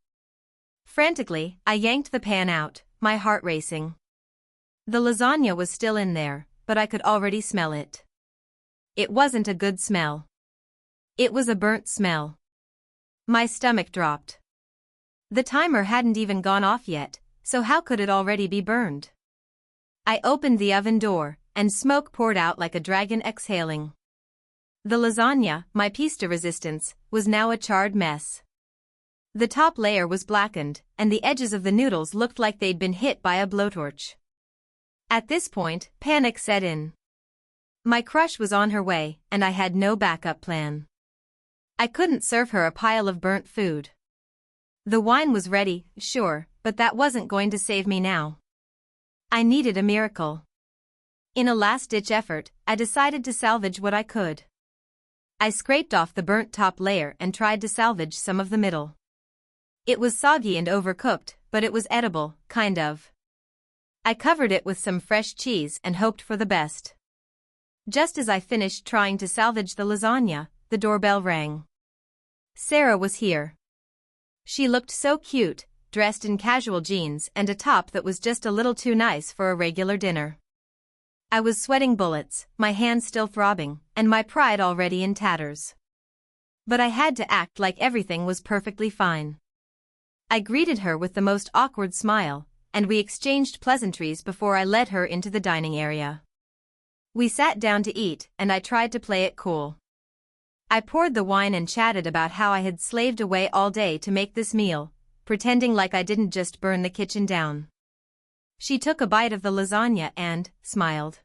Speaker 1: Frantically, I yanked the pan out, my heart racing. The lasagna was still in there, but I could already smell it. It wasn't a good smell. It was a burnt smell. My stomach dropped. The timer hadn't even gone off yet, so how could it already be burned? I opened the oven door, and smoke poured out like a dragon exhaling. The lasagna, my piece de resistance, was now a charred mess. The top layer was blackened, and the edges of the noodles looked like they'd been hit by a blowtorch. At this point, panic set in. My crush was on her way, and I had no backup plan. I couldn't serve her a pile of burnt food. The wine was ready, sure, but that wasn't going to save me now. I needed a miracle. In a last-ditch effort, I decided to salvage what I could. I scraped off the burnt top layer and tried to salvage some of the middle. It was soggy and overcooked, but it was edible, kind of. I covered it with some fresh cheese and hoped for the best. Just as I finished trying to salvage the lasagna, the doorbell rang. Sarah was here. She looked so cute, dressed in casual jeans and a top that was just a little too nice for a regular dinner. I was sweating bullets, my hands still throbbing, and my pride already in tatters. But I had to act like everything was perfectly fine. I greeted her with the most awkward smile, and we exchanged pleasantries before I led her into the dining area. We sat down to eat, and I tried to play it cool. I poured the wine and chatted about how I had slaved away all day to make this meal, pretending like I didn't just burn the kitchen down. She took a bite of the lasagna and smiled.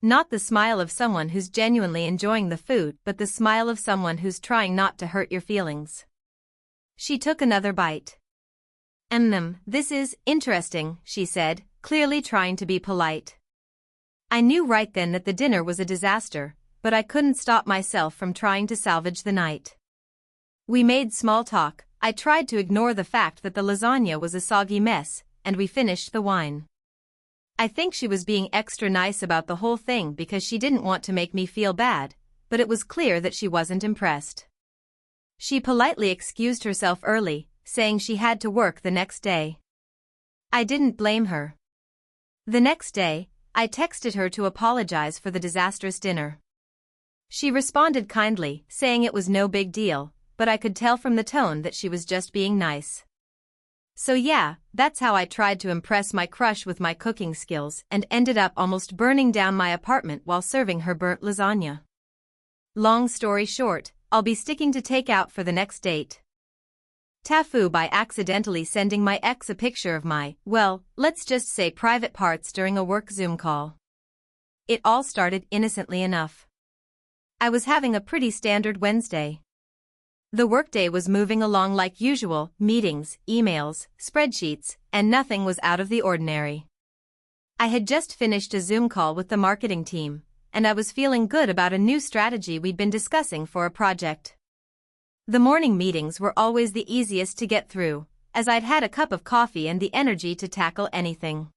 Speaker 1: Not the smile of someone who's genuinely enjoying the food, but the smile of someone who's trying not to hurt your feelings. She took another bite. This is interesting, she said, clearly trying to be polite. I knew right then that the dinner was a disaster, but I couldn't stop myself from trying to salvage the night. We made small talk. I tried to ignore the fact that the lasagna was a soggy mess, and we finished the wine. I think she was being extra nice about the whole thing because she didn't want to make me feel bad, but it was clear that she wasn't impressed. She politely excused herself early, saying she had to work the next day. I didn't blame her. The next day, I texted her to apologize for the disastrous dinner. She responded kindly, saying it was no big deal, but I could tell from the tone that she was just being nice. So yeah, that's how I tried to impress my crush with my cooking skills and ended up almost burning down my apartment while serving her burnt lasagna. Long story short, I'll be sticking to takeout for the next date. TIFU by accidentally sending my ex a picture of my, well, let's just say private parts during a work Zoom call. It all started innocently enough. I was having a pretty standard Wednesday. The workday was moving along like usual, meetings, emails, spreadsheets, and nothing was out of the ordinary. I had just finished a Zoom call with the marketing team, and I was feeling good about a new strategy we'd been discussing for a project. The morning meetings were always the easiest to get through, as I'd had a cup of coffee and the energy to tackle anything.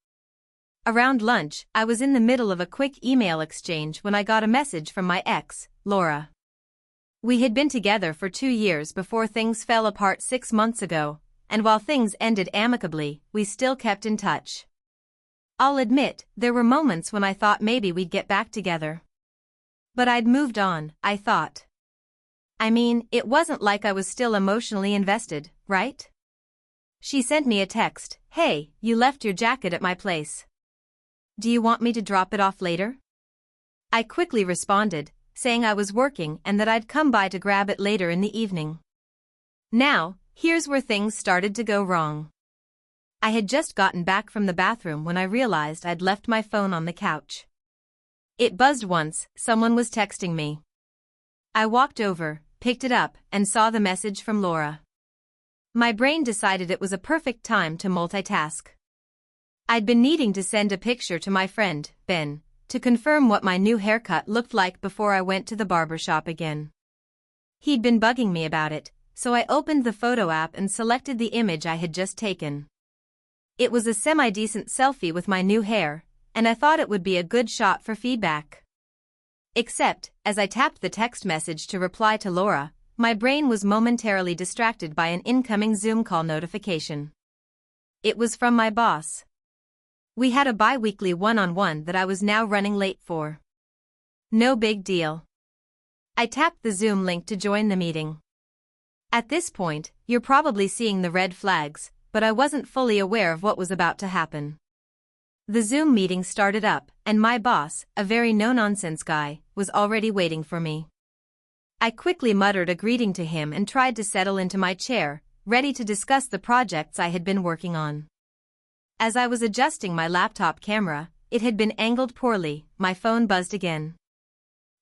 Speaker 1: Around lunch, I was in the middle of a quick email exchange when I got a message from my ex, Laura. We had been together for 2 years before things fell apart 6 months ago, and while things ended amicably, we still kept in touch. I'll admit, there were moments when I thought maybe we'd get back together. But I'd moved on, I thought. I mean, it wasn't like I was still emotionally invested, right? She sent me a text, "Hey, you left your jacket at my place. Do you want me to drop it off later?" I quickly responded, saying I was working and that I'd come by to grab it later in the evening. Now, Here's where things started to go wrong. I had just gotten back from the bathroom when I realized I'd left my phone on the couch. It buzzed once, someone was texting me. I walked over, picked it up, and saw the message from Laura. My brain decided it was a perfect time to multitask. I'd been needing to send a picture to my friend, Ben, to confirm what my new haircut looked like before I went to the barbershop again. He'd been bugging me about it, so I opened the photo app and selected the image I had just taken. It was a semi-decent selfie with my new hair, and I thought it would be a good shot for feedback. Except, as I tapped the text message to reply to Laura, my brain was momentarily distracted by an incoming Zoom call notification. It was from my boss. We had a bi-weekly one-on-one that I was now running late for. No big deal. I tapped the Zoom link to join the meeting. At this point, you're probably seeing the red flags, but I wasn't fully aware of what was about to happen. The Zoom meeting started up, and my boss, a very no-nonsense guy, was already waiting for me. I quickly muttered a greeting to him and tried to settle into my chair, ready to discuss the projects I had been working on. As I was adjusting my laptop camera, it had been angled poorly. My phone buzzed again.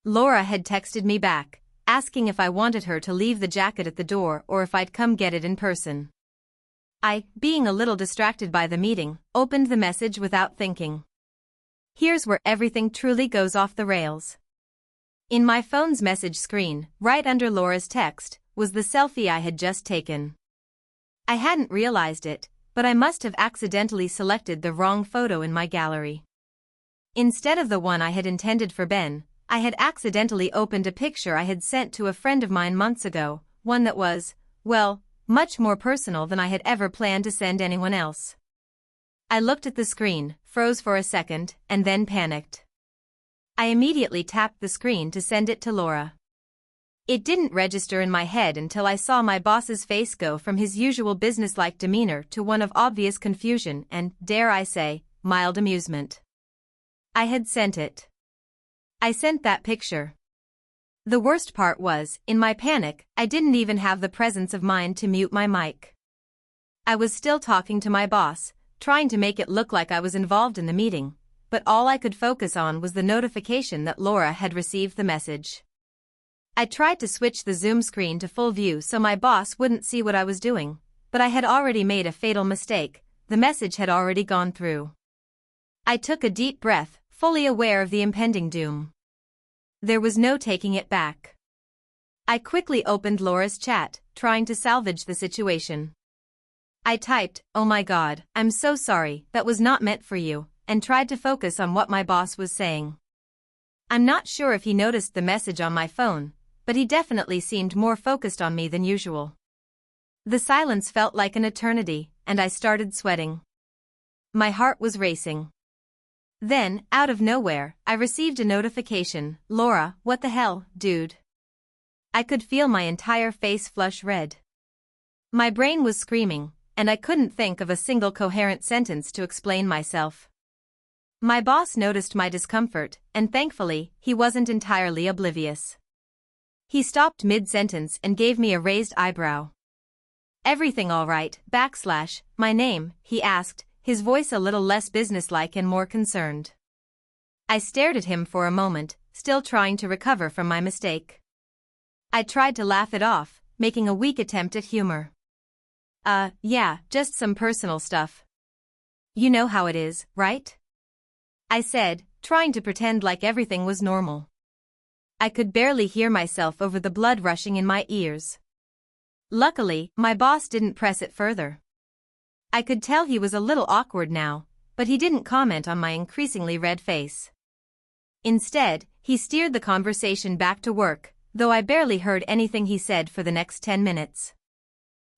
Speaker 1: Laura had texted me back, asking if I wanted her to leave the jacket at the door or if I'd come get it in person. I, being a little distracted by the meeting, opened the message without thinking. Here's where everything truly goes off the rails. In my phone's message screen, right under Laura's text, was the selfie I had just taken. I hadn't realized it, but I must have accidentally selected the wrong photo in my gallery. Instead of the one I had intended for Ben, I had accidentally opened a picture I had sent to a friend of mine months ago, one that was, well, much more personal than I had ever planned to send anyone else. I looked at the screen, froze for a second, and then panicked. I immediately tapped the screen to send it to Laura. It didn't register in my head until I saw my boss's face go from his usual businesslike demeanor to one of obvious confusion and, dare I say, mild amusement. I had sent it. I sent that picture. The worst part was, in my panic, I didn't even have the presence of mind to mute my mic. I was still talking to my boss, trying to make it look like I was involved in the meeting, but all I could focus on was the notification that Laura had received the message. I tried to switch the Zoom screen to full view so my boss wouldn't see what I was doing, but I had already made a fatal mistake. The message had already gone through. I took a deep breath, fully aware of the impending doom. There was no taking it back. I quickly opened Laura's chat, trying to salvage the situation. I typed, "Oh my God, I'm so sorry, that was not meant for you," and tried to focus on what my boss was saying. I'm not sure if he noticed the message on my phone, but he definitely seemed more focused on me than usual. The silence felt like an eternity, and I started sweating. My heart was racing. Then, out of nowhere, I received a notification, "Laura, what the hell, dude?" I could feel my entire face flush red. My brain was screaming, and I couldn't think of a single coherent sentence to explain myself. My boss noticed my discomfort, and thankfully, he wasn't entirely oblivious. He stopped mid-sentence and gave me a raised eyebrow. "Everything all right, / my name?" he asked, his voice a little less businesslike and more concerned. I stared at him for a moment, still trying to recover from my mistake. I tried to laugh it off, making a weak attempt at humor. Yeah, just some personal stuff. You know how it is, right?" I said, trying to pretend like everything was normal. I could barely hear myself over the blood rushing in my ears. Luckily, my boss didn't press it further. I could tell he was a little awkward now, but he didn't comment on my increasingly red face. Instead, he steered the conversation back to work, though I barely heard anything he said for the next 10 minutes.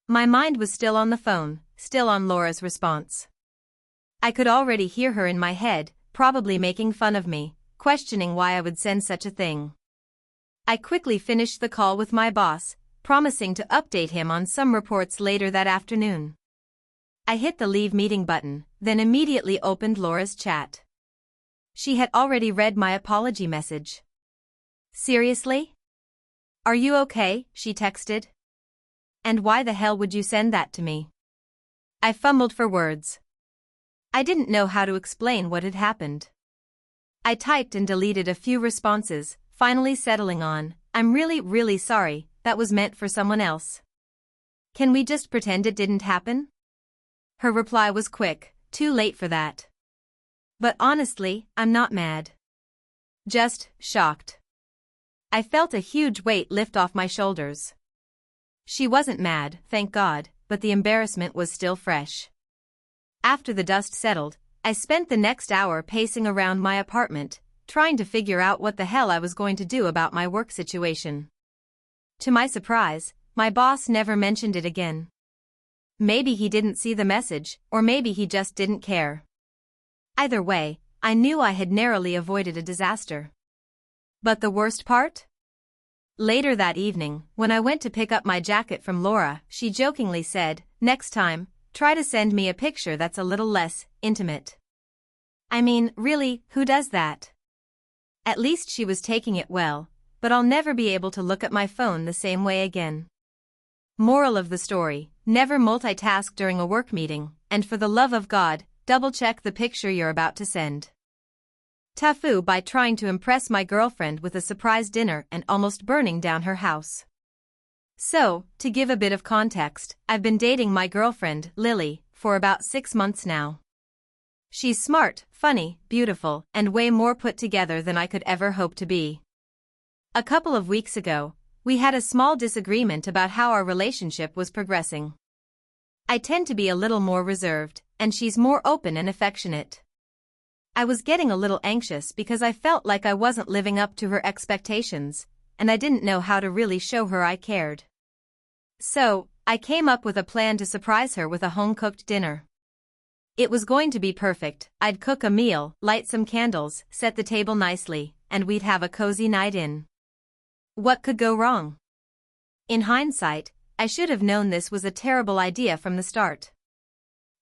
Speaker 1: My mind was still on the phone, still on Laura's response. I could already hear her in my head, probably making fun of me, questioning why I would send such a thing. I quickly finished the call with my boss, promising to update him on some reports later that afternoon. I hit the leave meeting button, then immediately opened Laura's chat. She had already read my apology message. "Seriously? Are you okay?" she texted. And why the hell would you send that to me? I fumbled for words. I didn't know how to explain what had happened. I typed and deleted a few responses, finally settling on, "I'm really sorry, that was meant for someone else. Can we just pretend it didn't happen?" Her reply was quick, "Too late for that." But honestly, I'm not mad. Just shocked. I felt a huge weight lift off my shoulders. She wasn't mad, thank God, but the embarrassment was still fresh. After the dust settled, I spent the next hour pacing around my apartment, trying to figure out what the hell I was going to do about my work situation. To my surprise, my boss never mentioned it again. Maybe he didn't see the message, or maybe he just didn't care. Either way, I knew I had narrowly avoided a disaster. But the worst part? Later that evening, when I went to pick up my jacket from Laura, she jokingly said, "Next time, try to send me a picture that's a little less intimate." I mean, really, who does that? At least she was taking it well, but I'll never be able to look at my phone the same way again. Moral of the story: never multitask during a work meeting, and for the love of God, double-check the picture you're about to send. TIFU by trying to impress my girlfriend with a surprise dinner and almost burning down her house. So, to give a bit of context, I've been dating my girlfriend, Lily, for about 6 months now. She's smart, funny, beautiful, and way more put together than I could ever hope to be. A couple of weeks ago, we had a small disagreement about how our relationship was progressing. I tend to be a little more reserved, and she's more open and affectionate. I was getting a little anxious because I felt like I wasn't living up to her expectations, and I didn't know how to really show her I cared. So, I came up with a plan to surprise her with a home-cooked dinner. It was going to be perfect. I'd cook a meal, light some candles, set the table nicely, and we'd have a cozy night in. What could go wrong? In hindsight, I should have known this was a terrible idea from the start.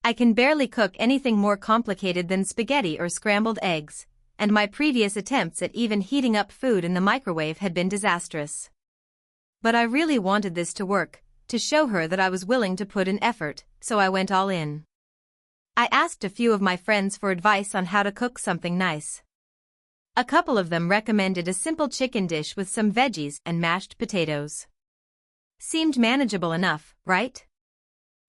Speaker 1: I can barely cook anything more complicated than spaghetti or scrambled eggs, and my previous attempts at even heating up food in the microwave had been disastrous. But I really wanted this to work, to show her that I was willing to put in effort, so I went all in. I asked a few of my friends for advice on how to cook something nice. A couple of them recommended a simple chicken dish with some veggies and mashed potatoes. Seemed manageable enough, right?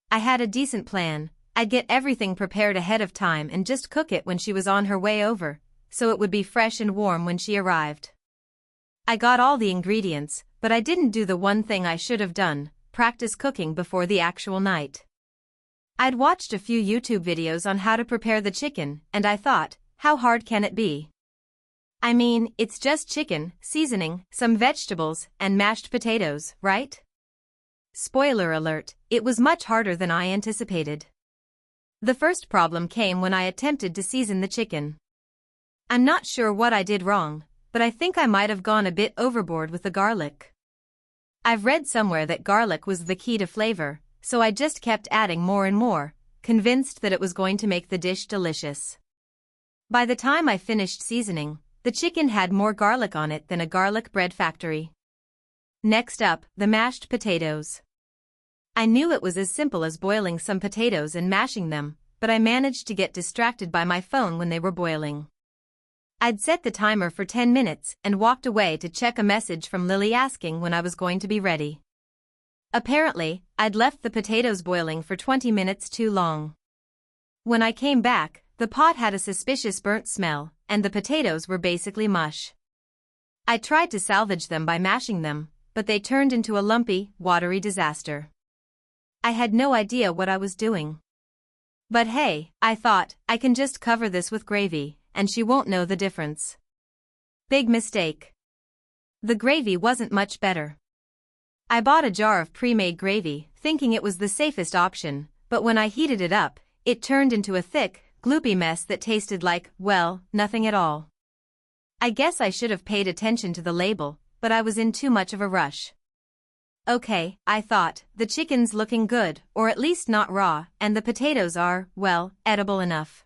Speaker 1: I had a decent plan. I'd get everything prepared ahead of time and just cook it when she was on her way over, so it would be fresh and warm when she arrived. I got all the ingredients, but I didn't do the one thing I should have done: practice cooking before the actual night. I'd watched a few YouTube videos on how to prepare the chicken, and I thought, how hard can it be? I mean, it's just chicken, seasoning, some vegetables, and mashed potatoes, right? Spoiler alert, it was much harder than I anticipated. The first problem came when I attempted to season the chicken. I'm not sure what I did wrong, but I think I might have gone a bit overboard with the garlic. I've read somewhere that garlic was the key to flavor, so I just kept adding more and more, convinced that it was going to make the dish delicious. By the time I finished seasoning, the chicken had more garlic on it than a garlic bread factory. Next up, the mashed potatoes. I knew it was as simple as boiling some potatoes and mashing them, but I managed to get distracted by my phone when they were boiling. I'd set the timer for 10 minutes and walked away to check a message from Lily asking when I was going to be ready. Apparently, I'd left the potatoes boiling for 20 minutes too long. When I came back, the pot had a suspicious burnt smell, and the potatoes were basically mush. I tried to salvage them by mashing them, but they turned into a lumpy, watery disaster. I had no idea what I was doing. But hey, I thought, I can just cover this with gravy, and she won't know the difference. Big mistake. The gravy wasn't much better. I bought a jar of pre-made gravy, thinking it was the safest option, but when I heated it up, it turned into a thick, gloopy mess that tasted like, well, nothing at all. I guess I should have paid attention to the label, but I was in too much of a rush. Okay, I thought, the chicken's looking good, or at least not raw, and the potatoes are, well, edible enough.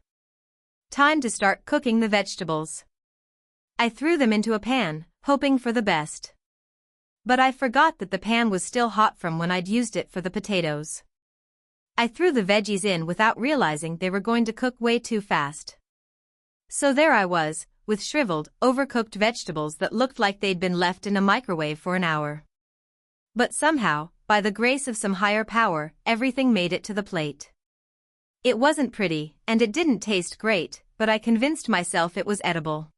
Speaker 1: Time to start cooking the vegetables. I threw them into a pan, hoping for the best. But I forgot that the pan was still hot from when I'd used it for the potatoes. I threw the veggies in without realizing they were going to cook way too fast. So there I was, with shriveled, overcooked vegetables that looked like they'd been left in a microwave for an hour. But somehow, by the grace of some higher power, everything made it to the plate. It wasn't pretty, and it didn't taste great, but I convinced myself it was edible.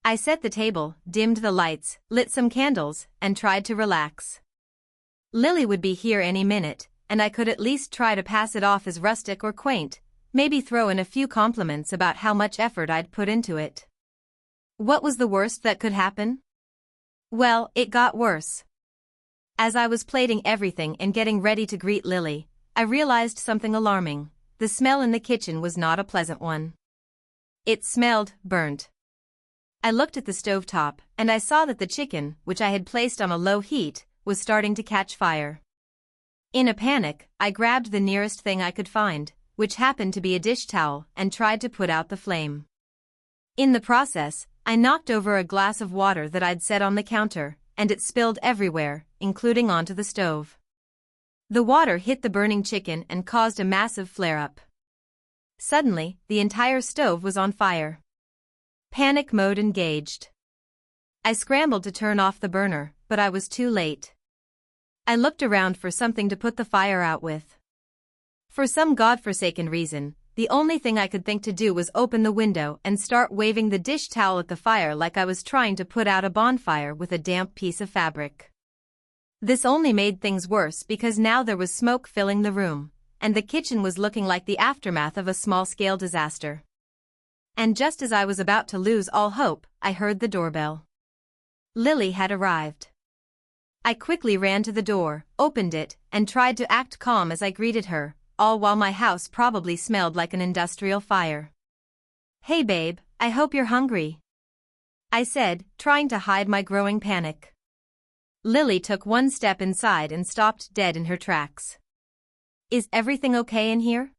Speaker 1: I set the table, dimmed the lights, lit some candles, and tried to relax. Lily would be here any minute, and I could at least try to pass it off as rustic or quaint, maybe throw in a few compliments about how much effort I'd put into it. What was the worst that could happen? Well, it got worse. As I was plating everything and getting ready to greet Lily, I realized something alarming. The smell in the kitchen was not a pleasant one. It smelled burnt. I looked at the stovetop, and I saw that the chicken, which I had placed on a low heat, was starting to catch fire. In a panic, I grabbed the nearest thing I could find, which happened to be a dish towel, and tried to put out the flame. In the process, I knocked over a glass of water that I'd set on the counter, and it spilled everywhere, including onto the stove. The water hit the burning chicken and caused a massive flare-up. Suddenly, the entire stove was on fire. Panic mode engaged. I scrambled to turn off the burner, but I was too late. I looked around for something to put the fire out with. For some godforsaken reason, the only thing I could think to do was open the window and start waving the dish towel at the fire like I was trying to put out a bonfire with a damp piece of fabric. This only made things worse because now there was smoke filling the room, and the kitchen was looking like the aftermath of a small-scale disaster. And just as I was about to lose all hope, I heard the doorbell. Lily had arrived. I quickly ran to the door, opened it, and tried to act calm as I greeted her, all while my house probably smelled like an industrial fire. "Hey babe, I hope you're hungry," I said, trying to hide my growing panic. Lily took one step inside and stopped dead in her tracks. "Is everything okay in here?"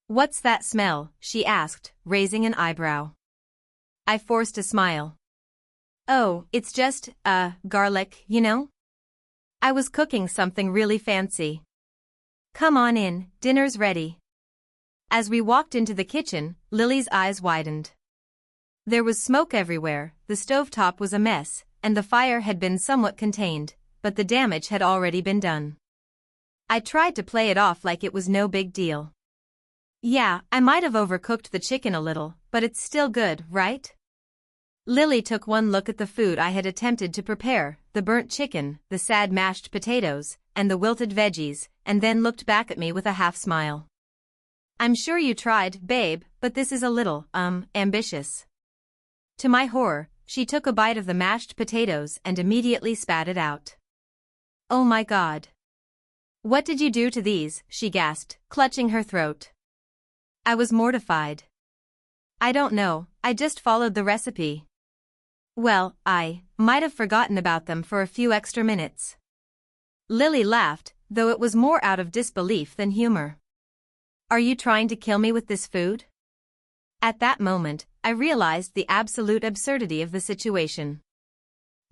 Speaker 1: "What's that smell?" she asked, raising an eyebrow. I forced a smile. "Oh, it's just, garlic, you know? I was cooking something really fancy. Come on in, dinner's ready." As we walked into the kitchen, Lily's eyes widened. There was smoke everywhere, the stovetop was a mess, and the fire had been somewhat contained, but the damage had already been done. I tried to play it off like it was no big deal. "Yeah, I might have overcooked the chicken a little, but it's still good, right?" Lily took one look at the food I had attempted to prepare, the burnt chicken, the sad mashed potatoes, and the wilted veggies, and then looked back at me with a half-smile. "I'm sure you tried, babe, but this is a little, ambitious." To my horror, she took a bite of the mashed potatoes and immediately spat it out. "Oh my God. What did you do to these?" she gasped, clutching her throat. I was mortified. "I don't know, I just followed the recipe." "Well, I might have forgotten about them for a few extra minutes." Lily laughed, though it was more out of disbelief than humor. "Are you trying to kill me with this food?" At that moment, I realized the absolute absurdity of the situation.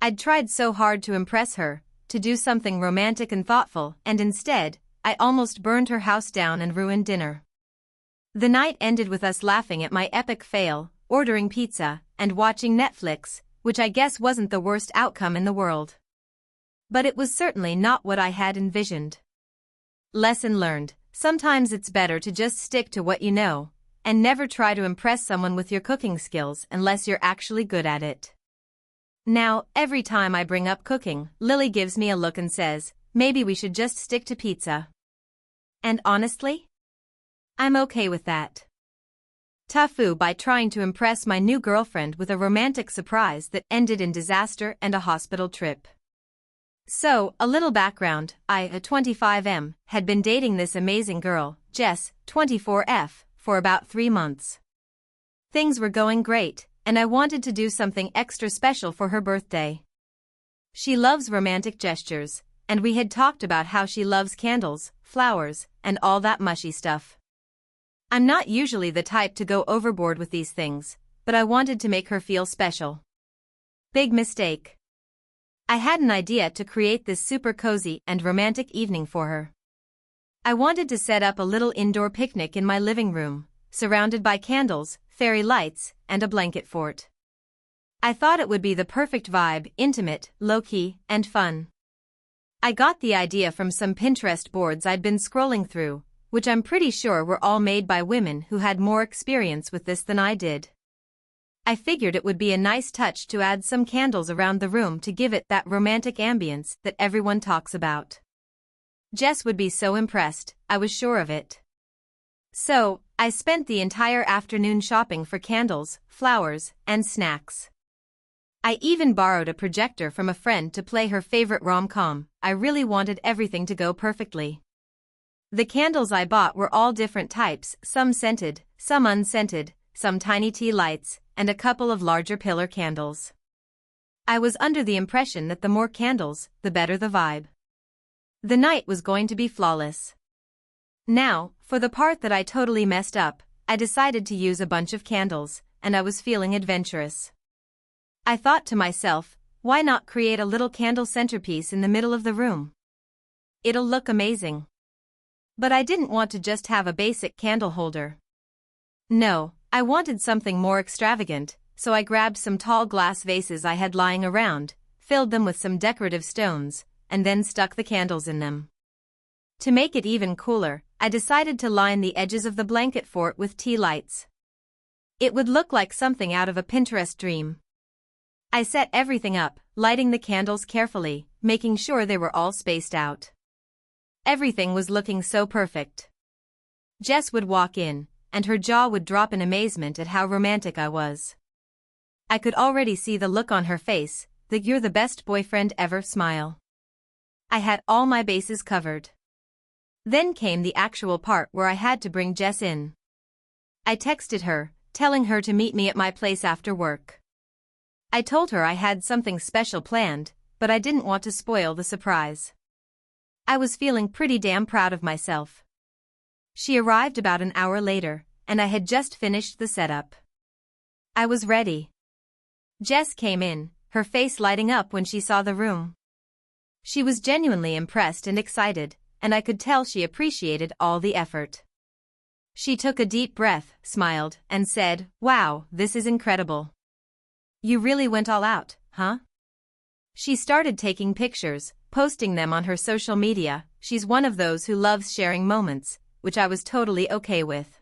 Speaker 1: I'd tried so hard to impress her, to do something romantic and thoughtful, and instead, I almost burned her house down and ruined dinner. The night ended with us laughing at my epic fail, ordering pizza, and watching Netflix, which I guess wasn't the worst outcome in the world. But it was certainly not what I had envisioned. Lesson learned: sometimes it's better to just stick to what you know, and never try to impress someone with your cooking skills unless you're actually good at it. Now, every time I bring up cooking, Lily gives me a look and says, "Maybe we should just stick to pizza." And honestly, I'm okay with that. TIFU by trying to impress my new girlfriend with a romantic surprise that ended in disaster and a hospital trip. So, a little background: I, 25M, had been dating this amazing girl, Jess, 24F, for about 3 months. Things were going great, and I wanted to do something extra special for her birthday. She loves romantic gestures, and we had talked about how she loves candles, flowers, and all that mushy stuff. I'm not usually the type to go overboard with these things, but I wanted to make her feel special. Big mistake. I had an idea to create this super cozy and romantic evening for her. I wanted to set up a little indoor picnic in my living room, surrounded by candles, fairy lights, and a blanket fort. I thought it would be the perfect vibe, intimate, low-key, and fun. I got the idea from some Pinterest boards I'd been scrolling through, which I'm pretty sure were all made by women who had more experience with this than I did. I figured it would be a nice touch to add some candles around the room to give it that romantic ambience that everyone talks about. Jess would be so impressed, I was sure of it. So, I spent the entire afternoon shopping for candles, flowers, and snacks. I even borrowed a projector from a friend to play her favorite rom-com. I really wanted everything to go perfectly. The candles I bought were all different types, some scented, some unscented, some tiny tea lights, and a couple of larger pillar candles. I was under the impression that the more candles, the better the vibe. The night was going to be flawless. Now, for the part that I totally messed up, I decided to use a bunch of candles, and I was feeling adventurous. I thought to myself, why not create a little candle centerpiece in the middle of the room? It'll look amazing. But I didn't want to just have a basic candle holder. No, I wanted something more extravagant, so I grabbed some tall glass vases I had lying around, filled them with some decorative stones, and then stuck the candles in them. To make it even cooler, I decided to line the edges of the blanket fort with tea lights. It would look like something out of a Pinterest dream. I set everything up, lighting the candles carefully, making sure they were all spaced out. Everything was looking so perfect. Jess would walk in, and her jaw would drop in amazement at how romantic I was. I could already see the look on her face, the "you're the best boyfriend ever" smile. I had all my bases covered. Then came the actual part where I had to bring Jess in. I texted her, telling her to meet me at my place after work. I told her I had something special planned, but I didn't want to spoil the surprise. I was feeling pretty damn proud of myself. She arrived about an hour later, and I had just finished the setup. I was ready. Jess came in, her face lighting up when she saw the room. She was genuinely impressed and excited, and I could tell she appreciated all the effort. She took a deep breath, smiled, and said, "Wow, this is incredible. You really went all out, huh?" She started taking pictures, posting them on her social media. She's one of those who loves sharing moments, which I was totally okay with.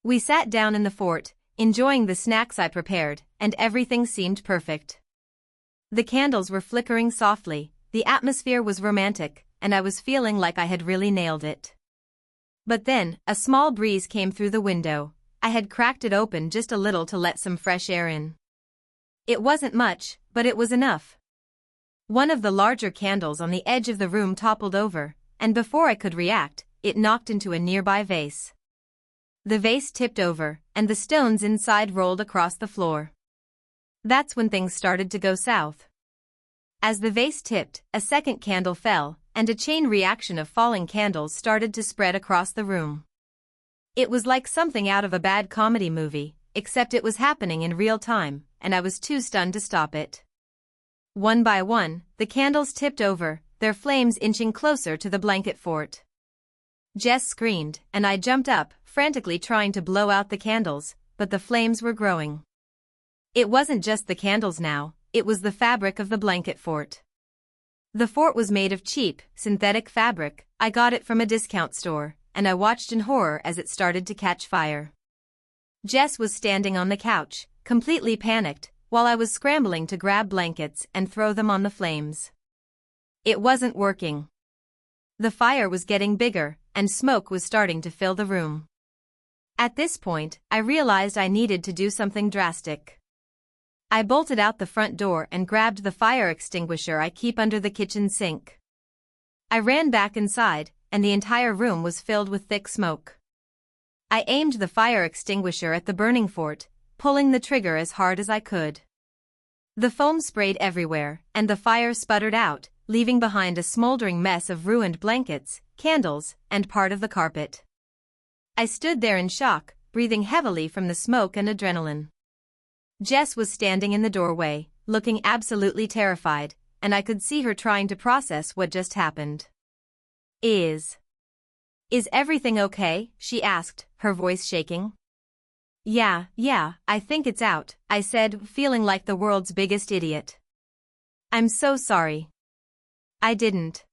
Speaker 1: We sat down in the fort, enjoying the snacks I prepared, and everything seemed perfect. The candles were flickering softly, the atmosphere was romantic, and I was feeling like I had really nailed it. But then, a small breeze came through the window. I had cracked it open just a little to let some fresh air in. It wasn't much, but it was enough. One of the larger candles on the edge of the room toppled over, and before I could react, it knocked into a nearby vase. The vase tipped over, and the stones inside rolled across the floor. That's when things started to go south. As the vase tipped, a second candle fell, and a chain reaction of falling candles started to spread across the room. It was like something out of a bad comedy movie, except it was happening in real time, and I was too stunned to stop it. One by one, the candles tipped over, their flames inching closer to the blanket fort. Jess screamed, and I jumped up, frantically trying to blow out the candles, but the flames were growing. It wasn't just the candles now, it was the fabric of the blanket fort. The fort was made of cheap, synthetic fabric. I got it from a discount store, and I watched in horror as it started to catch fire. Jess was standing on the couch, completely panicked, while I was scrambling to grab blankets and throw them on the flames. It wasn't working. The fire was getting bigger, and smoke was starting to fill the room. At this point, I realized I needed to do something drastic. I bolted out the front door and grabbed the fire extinguisher I keep under the kitchen sink. I ran back inside, and the entire room was filled with thick smoke. I aimed the fire extinguisher at the burning fort, pulling the trigger as hard as I could. The foam sprayed everywhere, and the fire sputtered out, leaving behind a smoldering mess of ruined blankets, candles, and part of the carpet. I stood there in shock, breathing heavily from the smoke and adrenaline. Jess was standing in the doorway, looking absolutely terrified, and I could see her trying to process what just happened. Is everything okay? She asked, her voice shaking. Yeah, I think it's out, I said, feeling like the world's biggest idiot. I'm so sorry. I didn't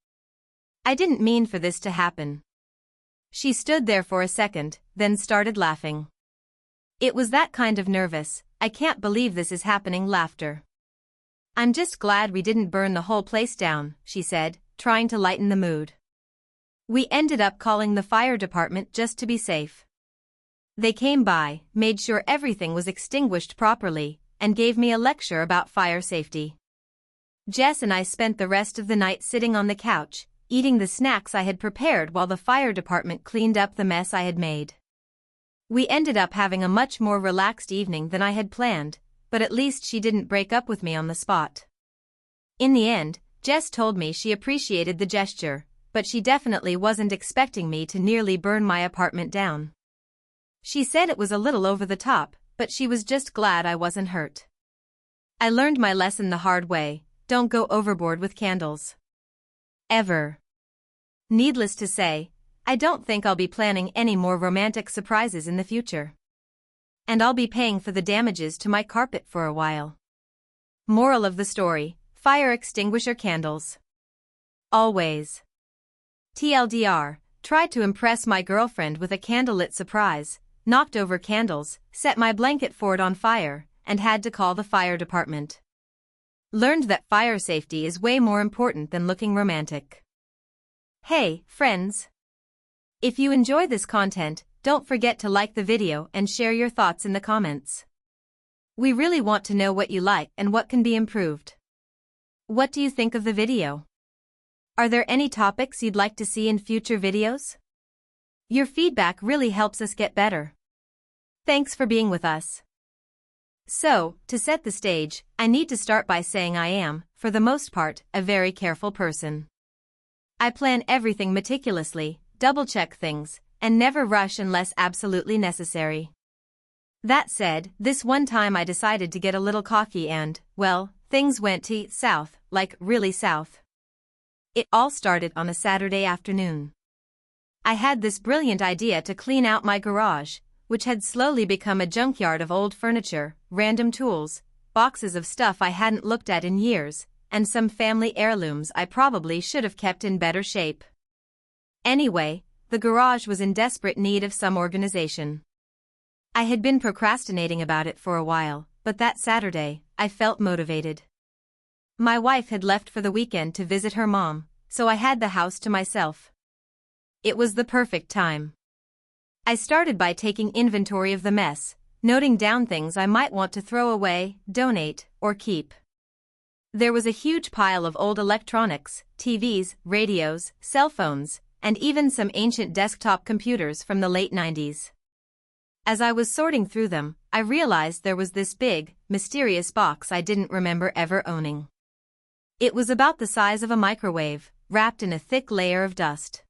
Speaker 1: mean for this to happen. She stood there for a second, then started laughing. It was that kind of nervous, I can't believe this is happening laughter. I'm just glad we didn't burn the whole place down, she said, trying to lighten the mood. We ended up calling the fire department just to be safe. They came by, made sure everything was extinguished properly, and gave me a lecture about fire safety. Jess and I spent the rest of the night sitting on the couch, eating the snacks I had prepared while the fire department cleaned up the mess I had made. We ended up having a much more relaxed evening than I had planned, but at least she didn't break up with me on the spot. In the end, Jess told me she appreciated the gesture, but she definitely wasn't expecting me to nearly burn my apartment down. She said it was a little over the top, but she was just glad I wasn't hurt. I learned my lesson the hard way: don't go overboard with candles. Ever. Needless to say, I don't think I'll be planning any more romantic surprises in the future. And I'll be paying for the damages to my carpet for a while. Moral of the story: fire extinguisher candles. Always. TLDR, tried to impress my girlfriend with a candlelit surprise, knocked over candles, set my blanket fort on fire, and had to call the fire department. Learned that fire safety is way more important than looking romantic. Hey, friends! If you enjoy this content, don't forget to like the video and share your thoughts in the comments. We really want to know what you like and what can be improved. What do you think of the video? Are there any topics you'd like to see in future videos? Your feedback really helps us get better. Thanks for being with us. So, to set the stage, I need to start by saying I am, for the most part, a very careful person. I plan everything meticulously, double-check things, and never rush unless absolutely necessary. That said, this one time I decided to get a little cocky and, well, things went south, like really south. It all started on a Saturday afternoon. I had this brilliant idea to clean out my garage, which had slowly become a junkyard of old furniture, random tools, boxes of stuff I hadn't looked at in years, and some family heirlooms I probably should have kept in better shape. Anyway, the garage was in desperate need of some organization. I had been procrastinating about it for a while, but that Saturday, I felt motivated. My wife had left for the weekend to visit her mom, so I had the house to myself. It was the perfect time. I started by taking inventory of the mess, noting down things I might want to throw away, donate, or keep. There was a huge pile of old electronics, TVs, radios, cell phones, and even some ancient desktop computers from the late 90s. As I was sorting through them, I realized there was this big, mysterious box I didn't remember ever owning. It was about the size of a microwave, wrapped in a thick layer of dust.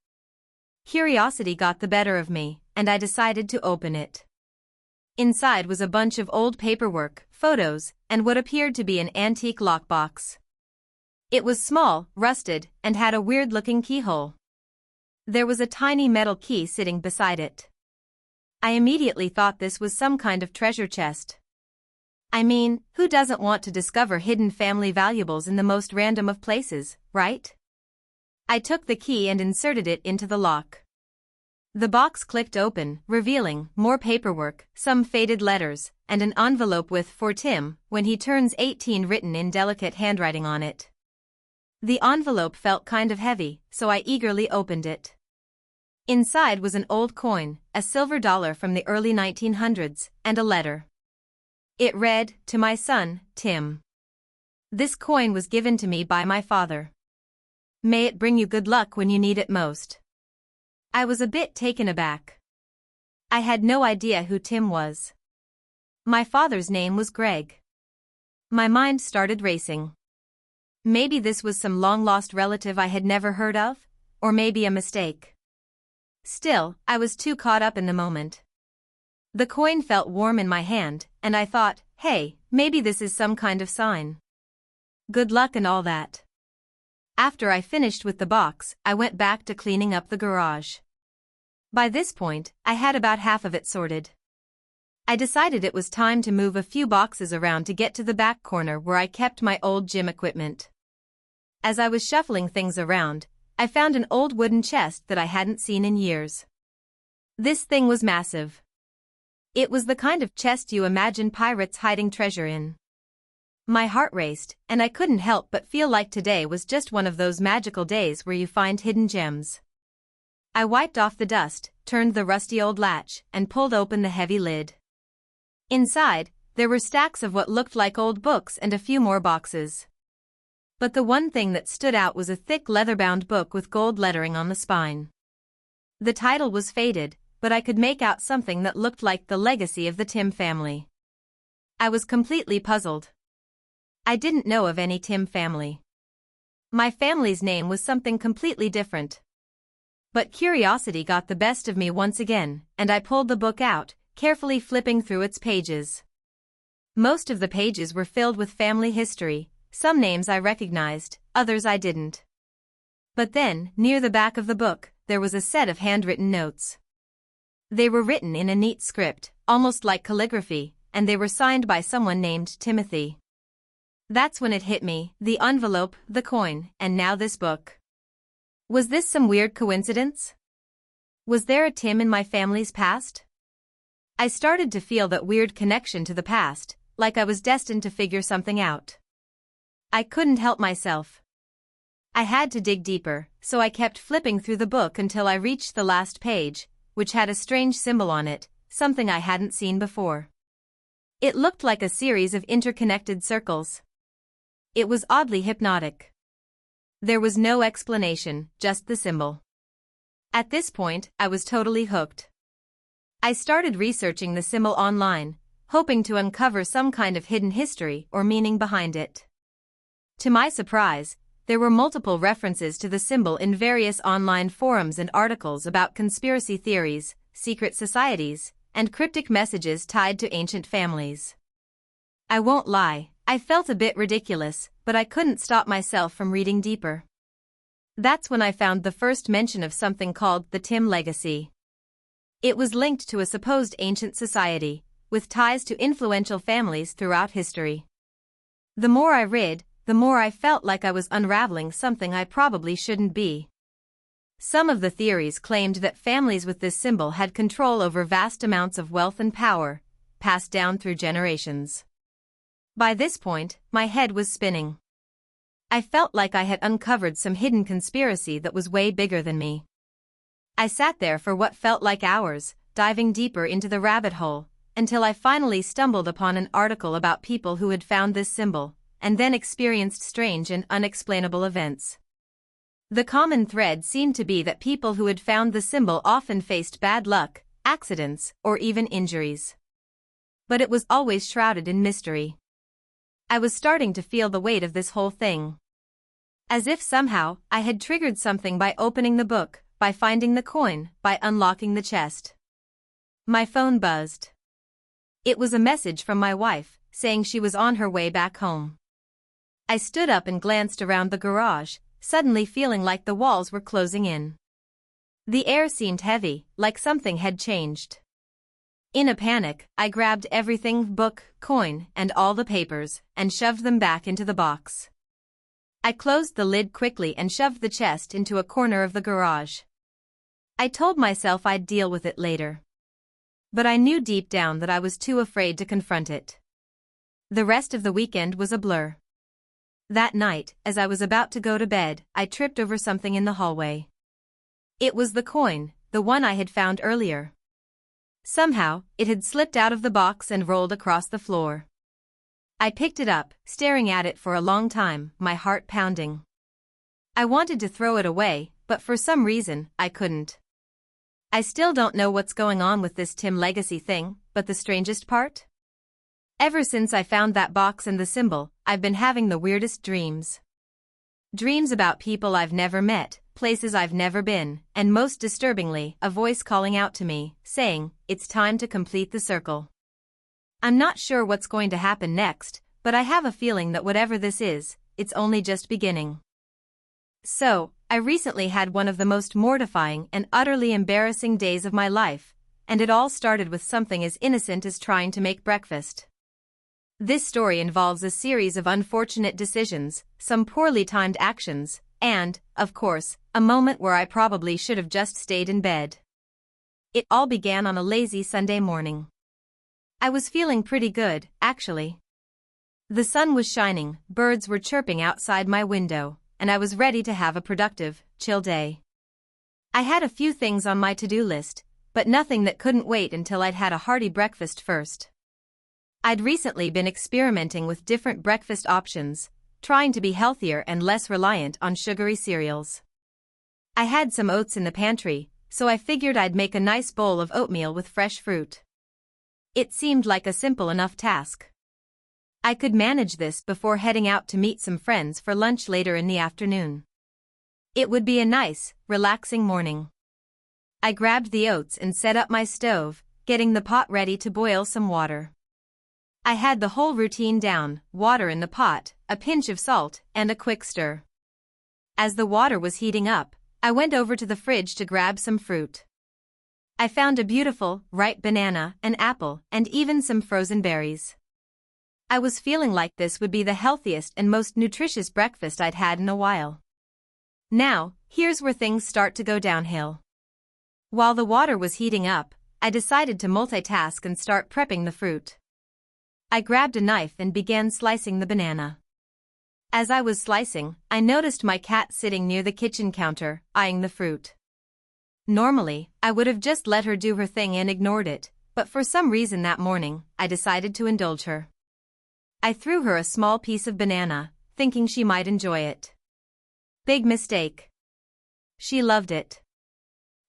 Speaker 1: Curiosity got the better of me, and I decided to open it. Inside was a bunch of old paperwork, photos, and what appeared to be an antique lockbox. It was small, rusted, and had a weird-looking keyhole. There was a tiny metal key sitting beside it. I immediately thought this was some kind of treasure chest. I mean, who doesn't want to discover hidden family valuables in the most random of places, right? I took the key and inserted it into the lock. The box clicked open, revealing more paperwork, some faded letters, and an envelope with "For Tim, when he turns 18" written in delicate handwriting on it. The envelope felt kind of heavy, so I eagerly opened it. Inside was an old coin, a silver dollar from the early 1900s, and a letter. It read, "To my son, Tim. This coin was given to me by my father. May it bring you good luck when you need it most." I was a bit taken aback. I had no idea who Tim was. My father's name was Greg. My mind started racing. Maybe this was some long-lost relative I had never heard of, or maybe a mistake. Still, I was too caught up in the moment. The coin felt warm in my hand, and I thought, hey, maybe this is some kind of sign. Good luck and all that. After I finished with the box, I went back to cleaning up the garage. By this point, I had about half of it sorted. I decided it was time to move a few boxes around to get to the back corner where I kept my old gym equipment. As I was shuffling things around, I found an old wooden chest that I hadn't seen in years. This thing was massive. It was the kind of chest you imagine pirates hiding treasure in. My heart raced, and I couldn't help but feel like today was just one of those magical days where you find hidden gems. I wiped off the dust, turned the rusty old latch, and pulled open the heavy lid. Inside, there were stacks of what looked like old books and a few more boxes. But the one thing that stood out was a thick leather-bound book with gold lettering on the spine. The title was faded, but I could make out something that looked like The Legacy of the Tim Family. I was completely puzzled. I didn't know of any Tim family. My family's name was something completely different. But curiosity got the best of me once again, and I pulled the book out, carefully flipping through its pages. Most of the pages were filled with family history, some names I recognized, others I didn't. But then, near the back of the book, there was a set of handwritten notes. They were written in a neat script, almost like calligraphy, and they were signed by someone named Timothy. That's when it hit me, the envelope, the coin, and now this book. Was this some weird coincidence? Was there a Tim in my family's past? I started to feel that weird connection to the past, like I was destined to figure something out. I couldn't help myself. I had to dig deeper, so I kept flipping through the book until I reached the last page, which had a strange symbol on it, something I hadn't seen before. It looked like a series of interconnected circles. It was oddly hypnotic. There was no explanation, just the symbol. At this point, I was totally hooked. I started researching the symbol online, hoping to uncover some kind of hidden history or meaning behind it. To my surprise, there were multiple references to the symbol in various online forums and articles about conspiracy theories, secret societies, and cryptic messages tied to ancient families. I won't lie, I felt a bit ridiculous, but I couldn't stop myself from reading deeper. That's when I found the first mention of something called the Tim Legacy. It was linked to a supposed ancient society, with ties to influential families throughout history. The more I read, the more I felt like I was unraveling something I probably shouldn't be. Some of the theories claimed that families with this symbol had control over vast amounts of wealth and power, passed down through generations. By this point, my head was spinning. I felt like I had uncovered some hidden conspiracy that was way bigger than me. I sat there for what felt like hours, diving deeper into the rabbit hole, until I finally stumbled upon an article about people who had found this symbol, and then experienced strange and unexplainable events. The common thread seemed to be that people who had found the symbol often faced bad luck, accidents, or even injuries. But it was always shrouded in mystery. I was starting to feel the weight of this whole thing. As if somehow, I had triggered something by opening the book, by finding the coin, by unlocking the chest. My phone buzzed. It was a message from my wife, saying she was on her way back home. I stood up and glanced around the garage, suddenly feeling like the walls were closing in. The air seemed heavy, like something had changed. In a panic, I grabbed everything, book, coin, and all the papers, and shoved them back into the box. I closed the lid quickly and shoved the chest into a corner of the garage. I told myself I'd deal with it later. But I knew deep down that I was too afraid to confront it. The rest of the weekend was a blur. That night, as I was about to go to bed, I tripped over something in the hallway. It was the coin, the one I had found earlier. Somehow, it had slipped out of the box and rolled across the floor. I picked it up, staring at it for a long time, my heart pounding. I wanted to throw it away, but for some reason, I couldn't. I still don't know what's going on with this Tim Legacy thing, but the strangest part? Ever since I found that box and the symbol, I've been having the weirdest dreams. Dreams about people I've never met, places I've never been, and most disturbingly, a voice calling out to me, saying, "It's time to complete the circle." I'm not sure what's going to happen next, but I have a feeling that whatever this is, it's only just beginning. So, I recently had one of the most mortifying and utterly embarrassing days of my life, and it all started with something as innocent as trying to make breakfast. This story involves a series of unfortunate decisions, some poorly timed actions, and, of course, a moment where I probably should have just stayed in bed. It all began on a lazy Sunday morning. I was feeling pretty good, actually. The sun was shining, birds were chirping outside my window, and I was ready to have a productive, chill day. I had a few things on my to-do list, but nothing that couldn't wait until I'd had a hearty breakfast first. I'd recently been experimenting with different breakfast options, trying to be healthier and less reliant on sugary cereals. I had some oats in the pantry, so I figured I'd make a nice bowl of oatmeal with fresh fruit. It seemed like a simple enough task. I could manage this before heading out to meet some friends for lunch later in the afternoon. It would be a nice, relaxing morning. I grabbed the oats and set up my stove, getting the pot ready to boil some water. I had the whole routine down: water in the pot, a pinch of salt, and a quick stir. As the water was heating up, I went over to the fridge to grab some fruit. I found a beautiful, ripe banana, an apple, and even some frozen berries. I was feeling like this would be the healthiest and most nutritious breakfast I'd had in a while. Now, here's where things start to go downhill. While the water was heating up, I decided to multitask and start prepping the fruit. I grabbed a knife and began slicing the banana. As I was slicing, I noticed my cat sitting near the kitchen counter, eyeing the fruit. Normally, I would have just let her do her thing and ignored it, but for some reason that morning, I decided to indulge her. I threw her a small piece of banana, thinking she might enjoy it. Big mistake. She loved it.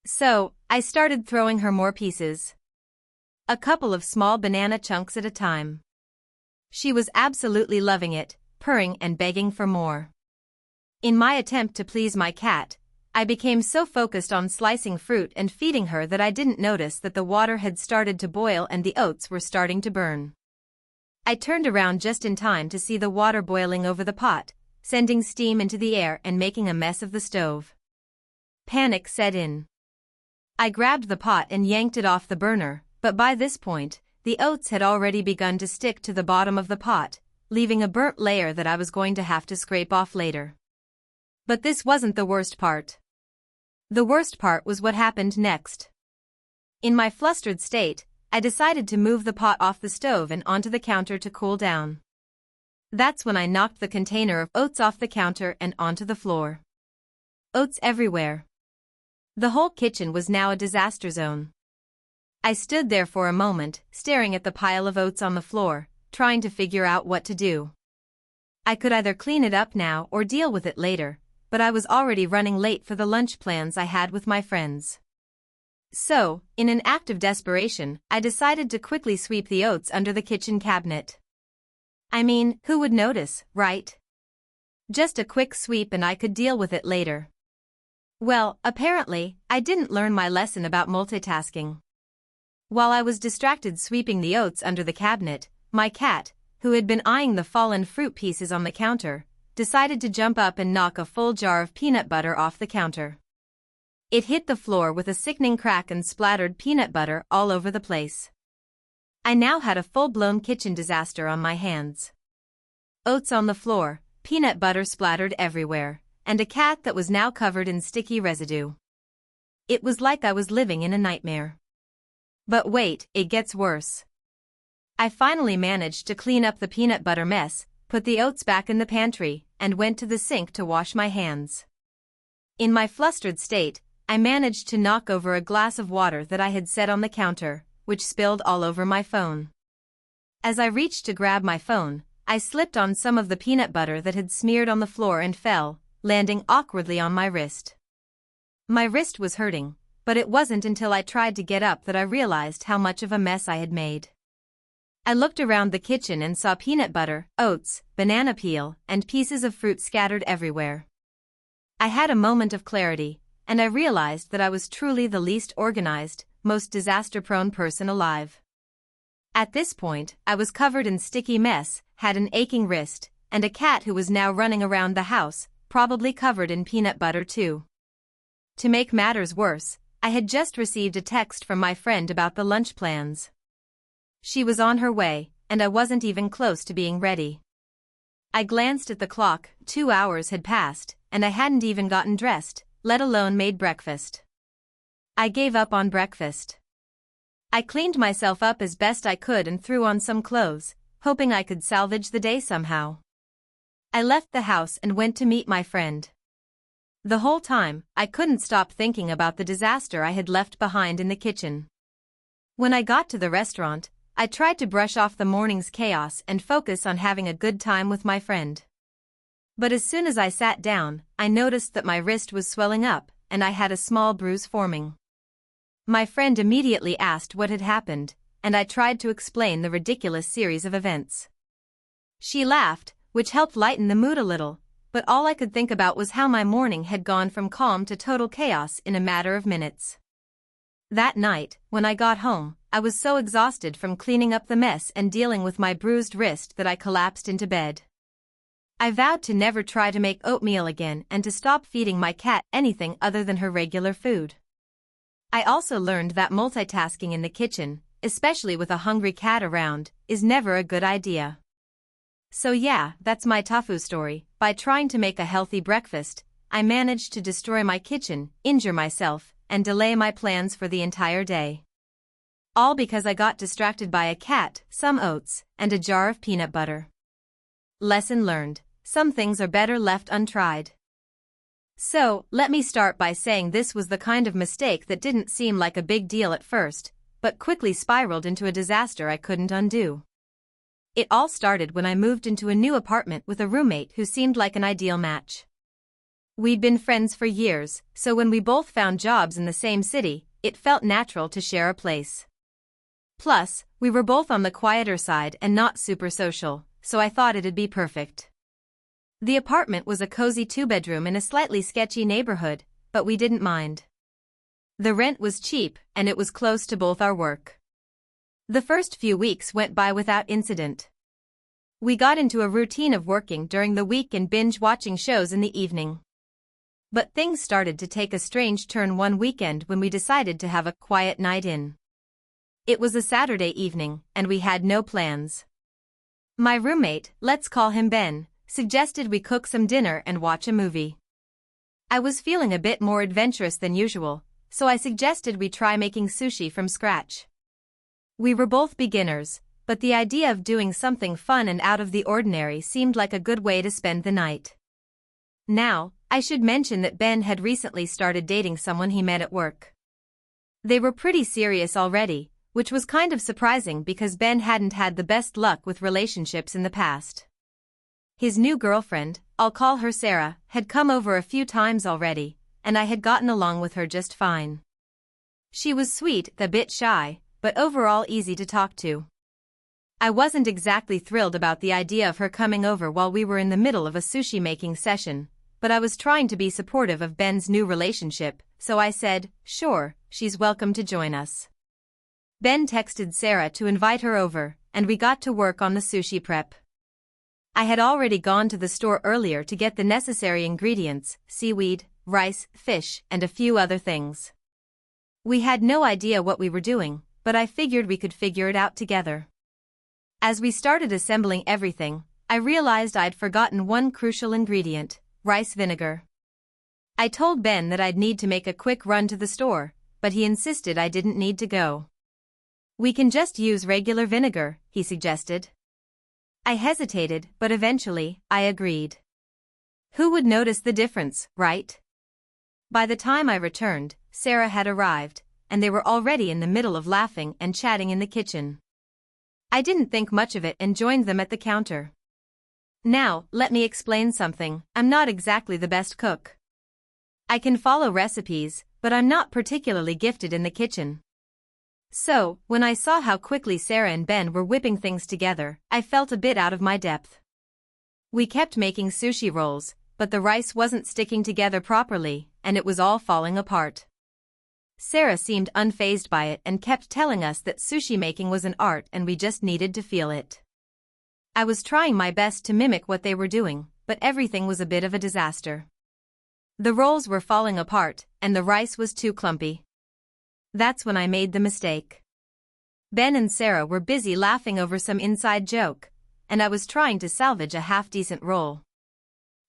Speaker 1: So, I started throwing her more pieces. A couple of small banana chunks at a time. She was absolutely loving it, purring and begging for more. In my attempt to please my cat, I became so focused on slicing fruit and feeding her that I didn't notice that the water had started to boil and the oats were starting to burn. I turned around just in time to see the water boiling over the pot, sending steam into the air and making a mess of the stove. Panic set in. I grabbed the pot and yanked it off the burner, but by this point, the oats had already begun to stick to the bottom of the pot, leaving a burnt layer that I was going to have to scrape off later. But this wasn't the worst part. The worst part was what happened next. In my flustered state, I decided to move the pot off the stove and onto the counter to cool down. That's when I knocked the container of oats off the counter and onto the floor. Oats everywhere. The whole kitchen was now a disaster zone. I stood there for a moment, staring at the pile of oats on the floor, trying to figure out what to do. I could either clean it up now or deal with it later, but I was already running late for the lunch plans I had with my friends. So, in an act of desperation, I decided to quickly sweep the oats under the kitchen cabinet. I mean, who would notice, right? Just a quick sweep and I could deal with it later. Well, apparently, I didn't learn my lesson about multitasking. While I was distracted sweeping the oats under the cabinet, my cat, who had been eyeing the fallen fruit pieces on the counter, decided to jump up and knock a full jar of peanut butter off the counter. It hit the floor with a sickening crack and splattered peanut butter all over the place. I now had a full-blown kitchen disaster on my hands. Oats on the floor, peanut butter splattered everywhere, and a cat that was now covered in sticky residue. It was like I was living in a nightmare. But wait, it gets worse. I finally managed to clean up the peanut butter mess, put the oats back in the pantry, and went to the sink to wash my hands. In my flustered state, I managed to knock over a glass of water that I had set on the counter, which spilled all over my phone. As I reached to grab my phone, I slipped on some of the peanut butter that had smeared on the floor and fell, landing awkwardly on my wrist. My wrist was hurting, but it wasn't until I tried to get up that I realized how much of a mess I had made. I looked around the kitchen and saw peanut butter, oats, banana peel, and pieces of fruit scattered everywhere. I had a moment of clarity, and I realized that I was truly the least organized, most disaster-prone person alive. At this point, I was covered in sticky mess, had an aching wrist, and a cat who was now running around the house, probably covered in peanut butter too. To make matters worse, I had just received a text from my friend about the lunch plans. She was on her way, and I wasn't even close to being ready. I glanced at the clock, 2 hours had passed, and I hadn't even gotten dressed, let alone made breakfast. I gave up on breakfast. I cleaned myself up as best I could and threw on some clothes, hoping I could salvage the day somehow. I left the house and went to meet my friend. The whole time, I couldn't stop thinking about the disaster I had left behind in the kitchen. When I got to the restaurant, I tried to brush off the morning's chaos and focus on having a good time with my friend. But as soon as I sat down, I noticed that my wrist was swelling up, and I had a small bruise forming. My friend immediately asked what had happened, and I tried to explain the ridiculous series of events. She laughed, which helped lighten the mood a little, but all I could think about was how my morning had gone from calm to total chaos in a matter of minutes. That night, when I got home, I was so exhausted from cleaning up the mess and dealing with my bruised wrist that I collapsed into bed. I vowed to never try to make oatmeal again and to stop feeding my cat anything other than her regular food. I also learned that multitasking in the kitchen, especially with a hungry cat around, is never a good idea. So yeah, that's my TIFU story. By trying to make a healthy breakfast, I managed to destroy my kitchen, injure myself, and delay my plans for the entire day. All because I got distracted by a cat, some oats, and a jar of peanut butter. Lesson learned: some things are better left untried. So, let me start by saying this was the kind of mistake that didn't seem like a big deal at first, but quickly spiraled into a disaster I couldn't undo. It all started when I moved into a new apartment with a roommate who seemed like an ideal match. We'd been friends for years, so when we both found jobs in the same city, it felt natural to share a place. Plus, we were both on the quieter side and not super social, so I thought it'd be perfect. The apartment was a cozy 2-bedroom in a slightly sketchy neighborhood, but we didn't mind. The rent was cheap, and it was close to both our work. The first few weeks went by without incident. We got into a routine of working during the week and binge-watching shows in the evening. But things started to take a strange turn one weekend when we decided to have a quiet night in. It was a Saturday evening, and we had no plans. My roommate, let's call him Ben, suggested we cook some dinner and watch a movie. I was feeling a bit more adventurous than usual, so I suggested we try making sushi from scratch. We were both beginners, but the idea of doing something fun and out of the ordinary seemed like a good way to spend the night. Now, I should mention that Ben had recently started dating someone he met at work. They were pretty serious already, which was kind of surprising because Ben hadn't had the best luck with relationships in the past. His new girlfriend, I'll call her Sarah, had come over a few times already, and I had gotten along with her just fine. She was sweet, a bit shy, but overall easy to talk to. I wasn't exactly thrilled about the idea of her coming over while we were in the middle of a sushi-making session, but I was trying to be supportive of Ben's new relationship, so I said, sure, she's welcome to join us. Ben texted Sarah to invite her over, and we got to work on the sushi prep. I had already gone to the store earlier to get the necessary ingredients, seaweed, rice, fish, and a few other things. We had no idea what we were doing, but I figured we could figure it out together. As we started assembling everything, I realized I'd forgotten one crucial ingredient: rice vinegar. I told Ben that I'd need to make a quick run to the store, but he insisted I didn't need to go. We can just use regular vinegar, he suggested. I hesitated, but eventually, I agreed. Who would notice the difference, right? By the time I returned, Sarah had arrived, and they were already in the middle of laughing and chatting in the kitchen. I didn't think much of it and joined them at the counter. Now, let me explain something. I'm not exactly the best cook. I can follow recipes, but I'm not particularly gifted in the kitchen. So, when I saw how quickly Sarah and Ben were whipping things together, I felt a bit out of my depth. We kept making sushi rolls, but the rice wasn't sticking together properly, and it was all falling apart. Sarah seemed unfazed by it and kept telling us that sushi making was an art and we just needed to feel it. I was trying my best to mimic what they were doing, but everything was a bit of a disaster. The rolls were falling apart, and the rice was too clumpy. That's when I made the mistake. Ben and Sarah were busy laughing over some inside joke, and I was trying to salvage a half-decent roll.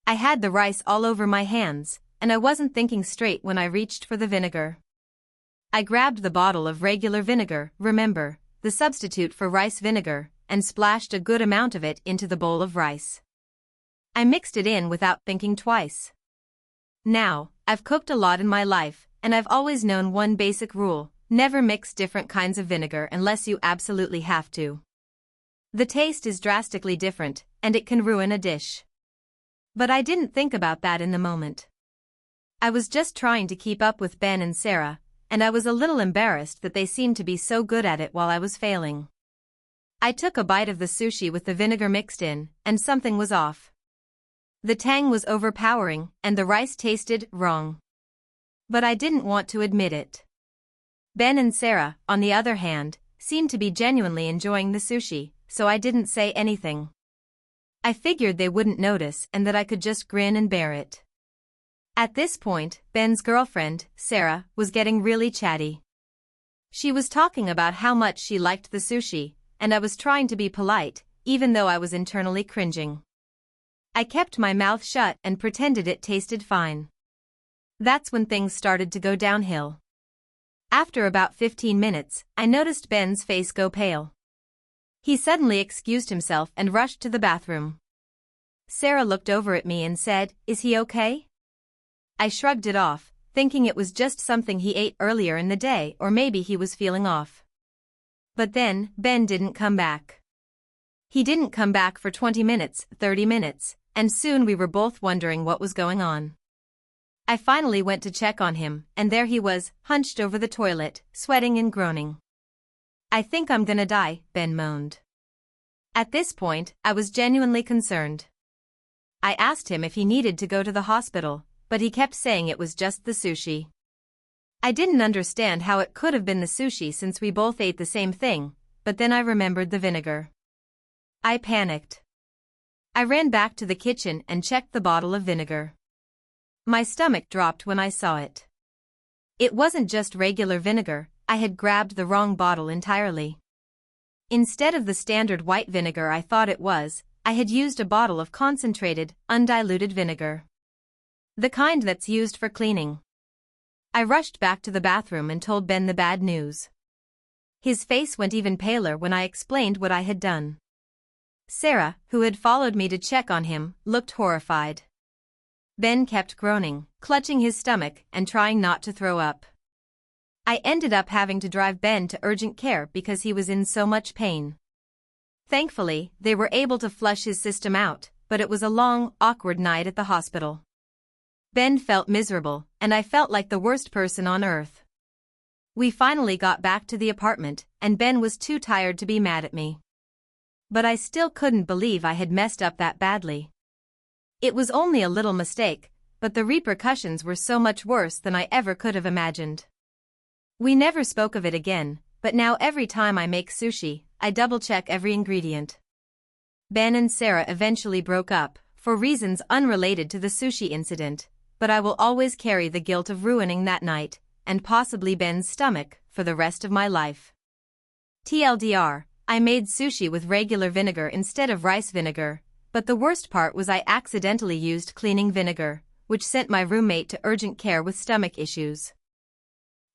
Speaker 1: I had the rice all over my hands, and I wasn't thinking straight when I reached for the vinegar. I grabbed the bottle of regular vinegar, remember, the substitute for rice vinegar, and splashed a good amount of it into the bowl of rice. I mixed it in without thinking twice. Now, I've cooked a lot in my life, and I've always known one basic rule: never mix different kinds of vinegar unless you absolutely have to. The taste is drastically different, and it can ruin a dish. But I didn't think about that in the moment. I was just trying to keep up with Ben and Sarah, and I was a little embarrassed that they seemed to be so good at it while I was failing. I took a bite of the sushi with the vinegar mixed in, and something was off. The tang was overpowering, and the rice tasted wrong. But I didn't want to admit it. Ben and Sarah, on the other hand, seemed to be genuinely enjoying the sushi, so I didn't say anything. I figured they wouldn't notice and that I could just grin and bear it. At this point, Ben's girlfriend, Sarah, was getting really chatty. She was talking about how much she liked the sushi, and I was trying to be polite, even though I was internally cringing. I kept my mouth shut and pretended it tasted fine. That's when things started to go downhill. After about 15 minutes, I noticed Ben's face go pale. He suddenly excused himself and rushed to the bathroom. Sarah looked over at me and said, "Is he okay?" I shrugged it off, thinking it was just something he ate earlier in the day or maybe he was feeling off. But then, Ben didn't come back. He didn't come back for 20 minutes, 30 minutes, and soon we were both wondering what was going on. I finally went to check on him, and there he was, hunched over the toilet, sweating and groaning. "I think I'm gonna die," Ben moaned. At this point, I was genuinely concerned. I asked him if he needed to go to the hospital, but he kept saying it was just the sushi. I didn't understand how it could have been the sushi since we both ate the same thing, but then I remembered the vinegar. I panicked. I ran back to the kitchen and checked the bottle of vinegar. My stomach dropped when I saw it. It wasn't just regular vinegar, I had grabbed the wrong bottle entirely. Instead of the standard white vinegar I thought it was, I had used a bottle of concentrated, undiluted vinegar. The kind that's used for cleaning. I rushed back to the bathroom and told Ben the bad news. His face went even paler when I explained what I had done. Sarah, who had followed me to check on him, looked horrified. Ben kept groaning, clutching his stomach and trying not to throw up. I ended up having to drive Ben to urgent care because he was in so much pain. Thankfully, they were able to flush his system out, but it was a long, awkward night at the hospital. Ben felt miserable, and I felt like the worst person on earth. We finally got back to the apartment, and Ben was too tired to be mad at me. But I still couldn't believe I had messed up that badly. It was only a little mistake, but the repercussions were so much worse than I ever could have imagined. We never spoke of it again, but now every time I make sushi, I double-check every ingredient. Ben and Sarah eventually broke up, for reasons unrelated to the sushi incident, but I will always carry the guilt of ruining that night, and possibly Ben's stomach, for the rest of my life. TLDR, I made sushi with regular vinegar instead of rice vinegar, but the worst part was I accidentally used cleaning vinegar, which sent my roommate to urgent care with stomach issues.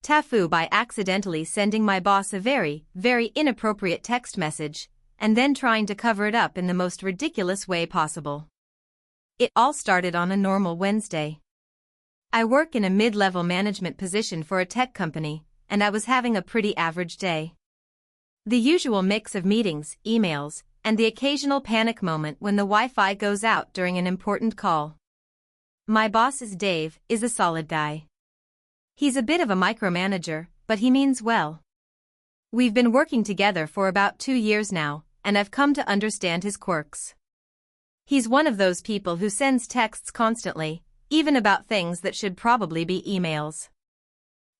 Speaker 1: TIFU by accidentally sending my boss a very, very inappropriate text message, and then trying to cover it up in the most ridiculous way possible. It all started on a normal Wednesday. I work in a mid-level management position for a tech company, and I was having a pretty average day. The usual mix of meetings, emails, and the occasional panic moment when the Wi-Fi goes out during an important call. My boss is Dave, is a solid guy. He's a bit of a micromanager, but he means well. We've been working together for about 2 years now, and I've come to understand his quirks. He's one of those people who sends texts constantly, even about things that should probably be emails.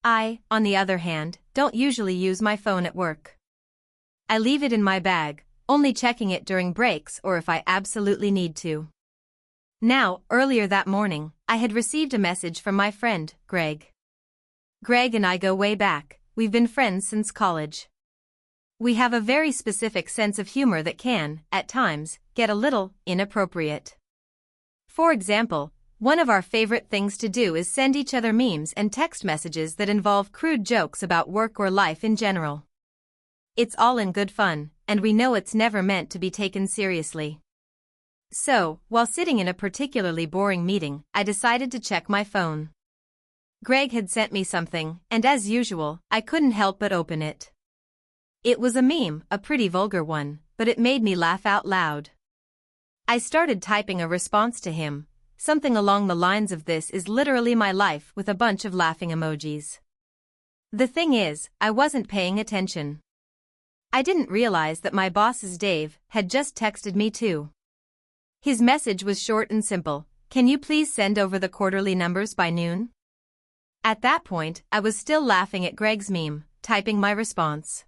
Speaker 1: I, on the other hand, don't usually use my phone at work. I leave it in my bag, only checking it during breaks or if I absolutely need to. Now, earlier that morning, I had received a message from my friend, Greg. Greg and I go way back, we've been friends since college. We have a very specific sense of humor that can, at times, get a little inappropriate. For example, one of our favorite things to do is send each other memes and text messages that involve crude jokes about work or life in general. It's all in good fun, and we know it's never meant to be taken seriously. So, while sitting in a particularly boring meeting, I decided to check my phone. Greg had sent me something, and as usual, I couldn't help but open it. It was a meme, a pretty vulgar one, but it made me laugh out loud. I started typing a response to him, something along the lines of "This is literally my life" with a bunch of laughing emojis. The thing is, I wasn't paying attention. I didn't realize that my boss's Dave had just texted me too. His message was short and simple: "Can you please send over the quarterly numbers by noon?" At that point, I was still laughing at Greg's meme, typing my response.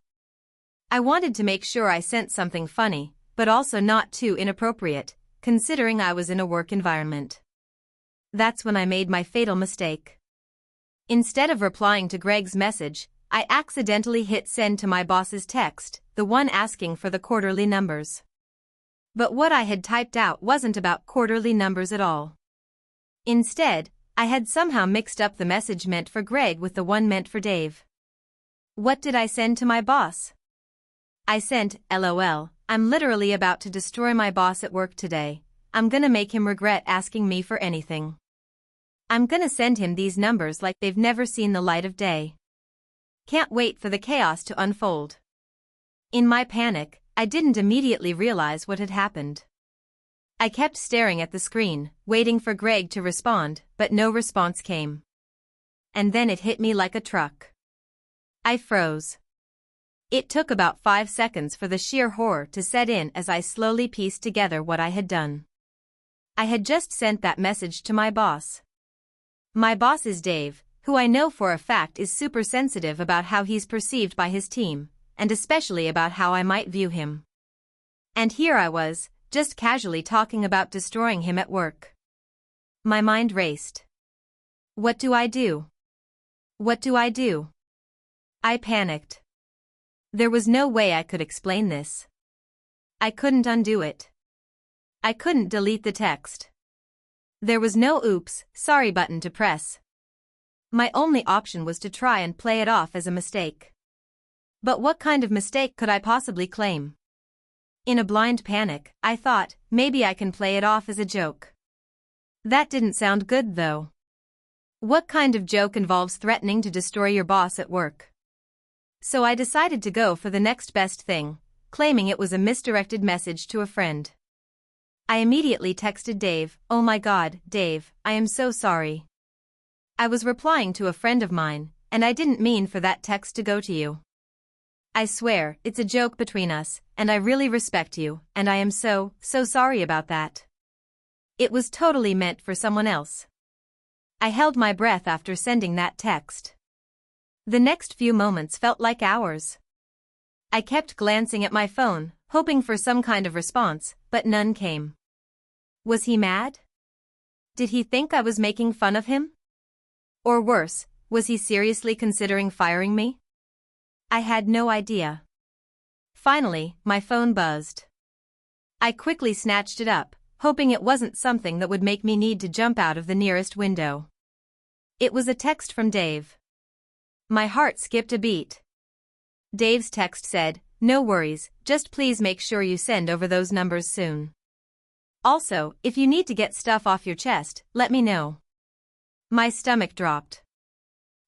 Speaker 1: I wanted to make sure I sent something funny, but also not too inappropriate, considering I was in a work environment. That's when I made my fatal mistake. Instead of replying to Greg's message, I accidentally hit send to my boss's text, the one asking for the quarterly numbers. But what I had typed out wasn't about quarterly numbers at all. Instead, I had somehow mixed up the message meant for Greg with the one meant for Dave. What did I send to my boss? I sent, "LOL, I'm literally about to destroy my boss at work today. I'm gonna make him regret asking me for anything. I'm gonna send him these numbers like they've never seen the light of day. Can't wait for the chaos to unfold." In my panic, I didn't immediately realize what had happened. I kept staring at the screen, waiting for Greg to respond, but no response came. And then it hit me like a truck. I froze. It took about 5 seconds for the sheer horror to set in as I slowly pieced together what I had done. I had just sent that message to my boss. My boss is Dave, who I know for a fact is super sensitive about how he's perceived by his team, and especially about how I might view him. And here I was, just casually talking about destroying him at work. My mind raced. What do I do? What do I do? I panicked. There was no way I could explain this. I couldn't undo it. I couldn't delete the text. There was no "oops, sorry" button to press. My only option was to try and play it off as a mistake. But what kind of mistake could I possibly claim? In a blind panic, I thought, maybe I can play it off as a joke. That didn't sound good though. What kind of joke involves threatening to destroy your boss at work? So I decided to go for the next best thing, claiming it was a misdirected message to a friend. I immediately texted Dave, "Oh my God, Dave, I am so sorry. I was replying to a friend of mine, and I didn't mean for that text to go to you. I swear, it's a joke between us, and I really respect you, and I am so sorry about that. It was totally meant for someone else." I held my breath after sending that text. The next few moments felt like hours. I kept glancing at my phone, hoping for some kind of response, but none came. Was he mad? Did he think I was making fun of him? Or worse, was he seriously considering firing me? I had no idea. Finally, my phone buzzed. I quickly snatched it up, hoping it wasn't something that would make me need to jump out of the nearest window. It was a text from Dave. My heart skipped a beat. Dave's text said, "No worries, just please make sure you send over those numbers soon. Also, if you need to get stuff off your chest, let me know." My stomach dropped.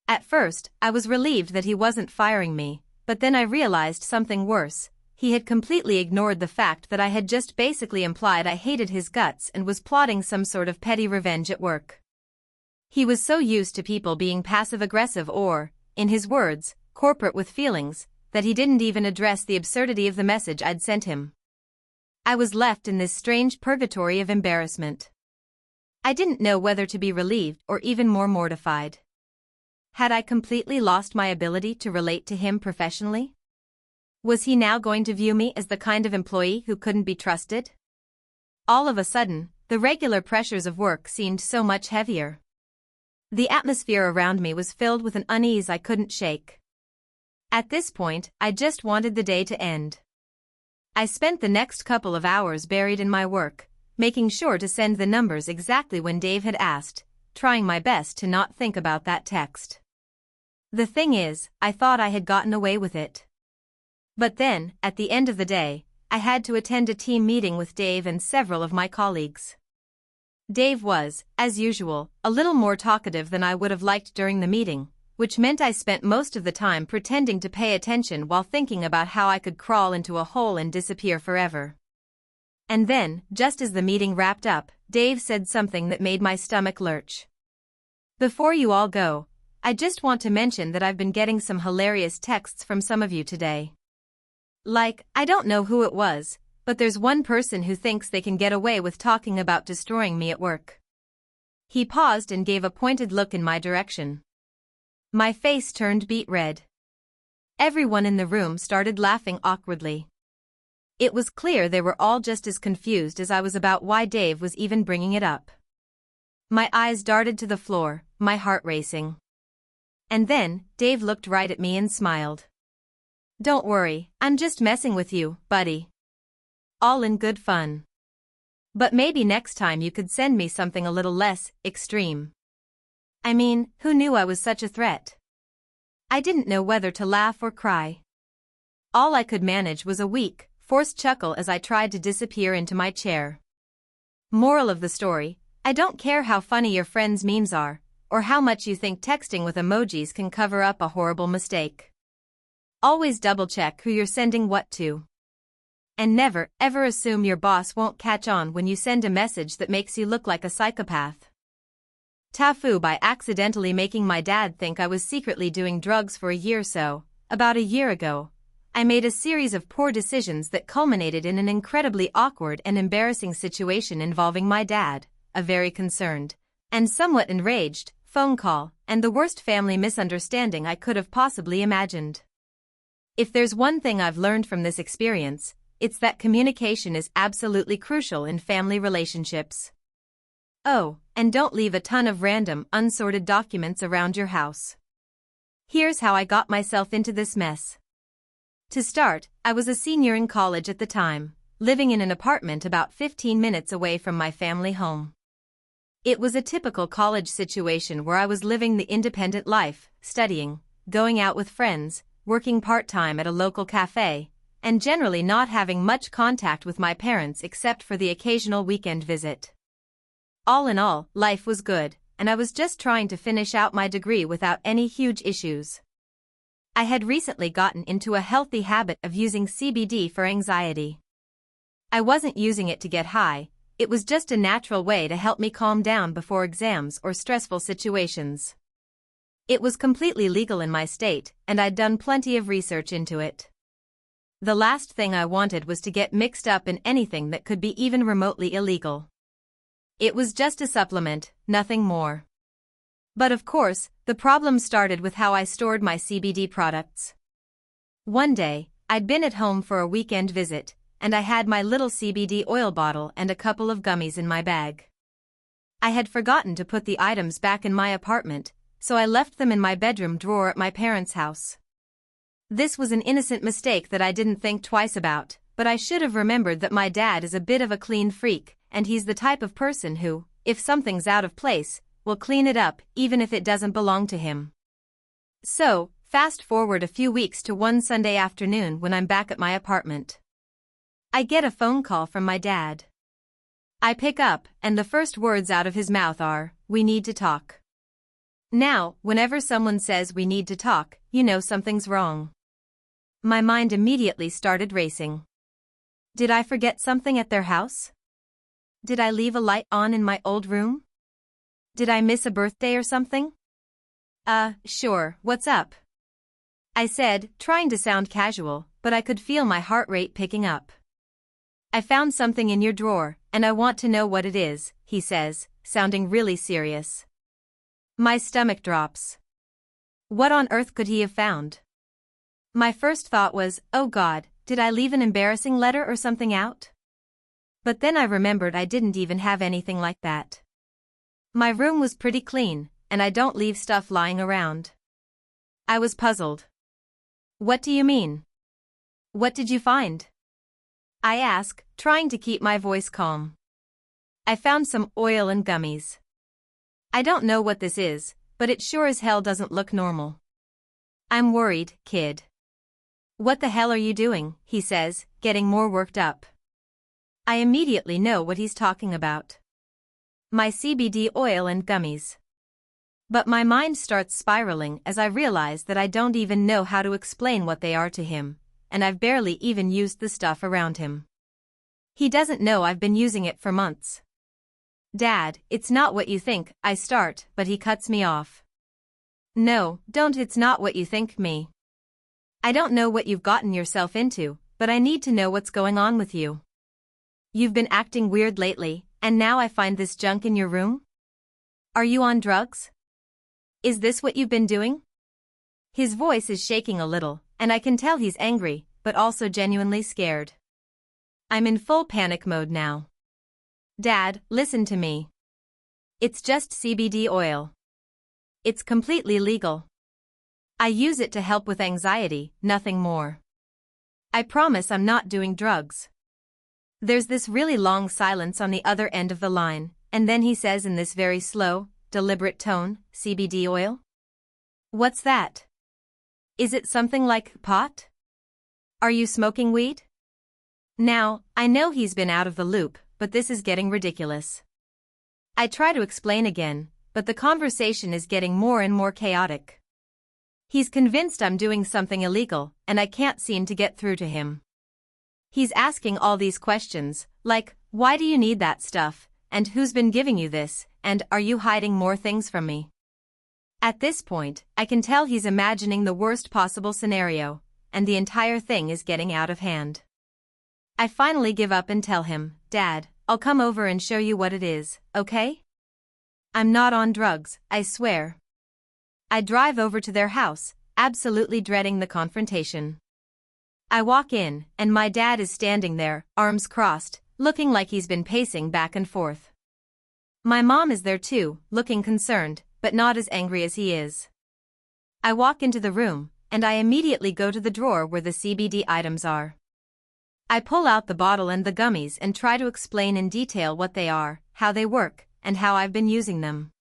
Speaker 1: At first, I was relieved that he wasn't firing me, but then I realized something worse. He had completely ignored the fact that I had just basically implied I hated his guts and was plotting some sort of petty revenge at work. He was so used to people being passive-aggressive or, in his words, corporate with feelings, that he didn't even address the absurdity of the message I'd sent him. I was left in this strange purgatory of embarrassment. I didn't know whether to be relieved or even more mortified. Had I completely lost my ability to relate to him professionally? Was he now going to view me as the kind of employee who couldn't be trusted? All of a sudden, the regular pressures of work seemed so much heavier. The atmosphere around me was filled with an unease I couldn't shake. At this point, I just wanted the day to end. I spent the next couple of hours buried in my work, making sure to send the numbers exactly when Dave had asked, trying my best to not think about that text. The thing is, I thought I had gotten away with it. But then, at the end of the day, I had to attend a team meeting with Dave and several of my colleagues. Dave was, as usual, a little more talkative than I would have liked during the meeting, which meant I spent most of the time pretending to pay attention while thinking about how I could crawl into a hole and disappear forever. And then, just as the meeting wrapped up, Dave said something that made my stomach lurch. "Before you all go, I just want to mention that I've been getting some hilarious texts from some of you today. Like, I don't know who it was, but there's one person who thinks they can get away with talking about destroying me at work." He paused and gave a pointed look in my direction. My face turned beet red. Everyone in the room started laughing awkwardly. It was clear they were all just as confused as I was about why Dave was even bringing it up. My eyes darted to the floor, my heart racing. And then, Dave looked right at me and smiled. "Don't worry, I'm just messing with you, buddy. All in good fun. But maybe next time you could send me something a little less extreme." I mean, who knew I was such a threat? I didn't know whether to laugh or cry. All I could manage was a weak, forced chuckle as I tried to disappear into my chair. Moral of the story: I don't care how funny your friends' memes are, or how much you think texting with emojis can cover up a horrible mistake. Always double-check who you're sending what to. And never, ever assume your boss won't catch on when you send a message that makes you look like a psychopath. TIFU by accidentally making my dad think I was secretly doing drugs for a year. So, about a year ago, I made a series of poor decisions that culminated in an incredibly awkward and embarrassing situation involving my dad, a very concerned, and somewhat enraged, phone call, and the worst family misunderstanding I could have possibly imagined. If there's one thing I've learned from this experience, it's that communication is absolutely crucial in family relationships. Oh, and don't leave a ton of random, unsorted documents around your house. Here's how I got myself into this mess. To start, I was a senior in college at the time, living in an apartment about 15 minutes away from my family home. It was a typical college situation where I was living the independent life, studying, going out with friends, working part-time at a local cafe, and generally not having much contact with my parents except for the occasional weekend visit. All in all, life was good, and I was just trying to finish out my degree without any huge issues. I had recently gotten into a healthy habit of using CBD for anxiety. I wasn't using it to get high, it was just a natural way to help me calm down before exams or stressful situations. It was completely legal in my state, and I'd done plenty of research into it. The last thing I wanted was to get mixed up in anything that could be even remotely illegal. It was just a supplement, nothing more. But of course, the problem started with how I stored my CBD products. One day, I'd been at home for a weekend visit, and I had my little CBD oil bottle and a couple of gummies in my bag. I had forgotten to put the items back in my apartment, so I left them in my bedroom drawer at my parents' house. This was an innocent mistake that I didn't think twice about, but I should have remembered that my dad is a bit of a clean freak, and he's the type of person who, if something's out of place, will clean it up even if it doesn't belong to him. So, fast forward a few weeks to one Sunday afternoon when I'm back at my apartment. I get a phone call from my dad. I pick up, and the first words out of his mouth are, "We need to talk." Now, whenever someone says we need to talk, you know something's wrong. My mind immediately started racing. Did I forget something at their house? Did I leave a light on in my old room? Did I miss a birthday or something? Sure, what's up? I said, trying to sound casual, but I could feel my heart rate picking up. "I found something in your drawer, and I want to know what it is," he says, sounding really serious. My stomach drops. What on earth could he have found? My first thought was, oh God, did I leave an embarrassing letter or something out? But then I remembered I didn't even have anything like that. My room was pretty clean, and I don't leave stuff lying around. I was puzzled. What do you mean? What did you find? I asked, trying to keep my voice calm. I found some oil and gummies. I don't know what this is, but it sure as hell doesn't look normal. I'm worried, kid. What the hell are you doing? He says, getting more worked up. I immediately know what he's talking about. My CBD oil and gummies. But my mind starts spiraling as I realize that I don't even know how to explain what they are to him, and I've barely even used the stuff around him. He doesn't know I've been using it for months. Dad, it's not what you think, I start, but he cuts me off. No, don't, it's not what you think, me. I don't know what you've gotten yourself into, but I need to know what's going on with you. You've been acting weird lately, and now I find this junk in your room? Are you on drugs? Is this what you've been doing? His voice is shaking a little, and I can tell he's angry, but also genuinely scared. I'm in full panic mode now. Dad, listen to me. It's just CBD oil. It's completely legal. I use it to help with anxiety, nothing more. I promise I'm not doing drugs. There's this really long silence on the other end of the line, and then he says in this very slow, deliberate tone, CBD oil? What's that? Is it something like pot? Are you smoking weed? Now, I know he's been out of the loop, but this is getting ridiculous. I try to explain again, but the conversation is getting more and more chaotic. He's convinced I'm doing something illegal, and I can't seem to get through to him. He's asking all these questions, like, why do you need that stuff, and who's been giving you this, and are you hiding more things from me? At this point, I can tell he's imagining the worst possible scenario, and the entire thing is getting out of hand. I finally give up and tell him, Dad, I'll come over and show you what it is, okay? I'm not on drugs, I swear. I drive over to their house, absolutely dreading the confrontation. I walk in, and my dad is standing there, arms crossed, looking like he's been pacing back and forth. My mom is there too, looking concerned, but not as angry as he is. I walk into the room, and I immediately go to the drawer where the CBD items are. I pull out the bottle and the gummies and try to explain in detail what they are, how they work, and how I've been using them.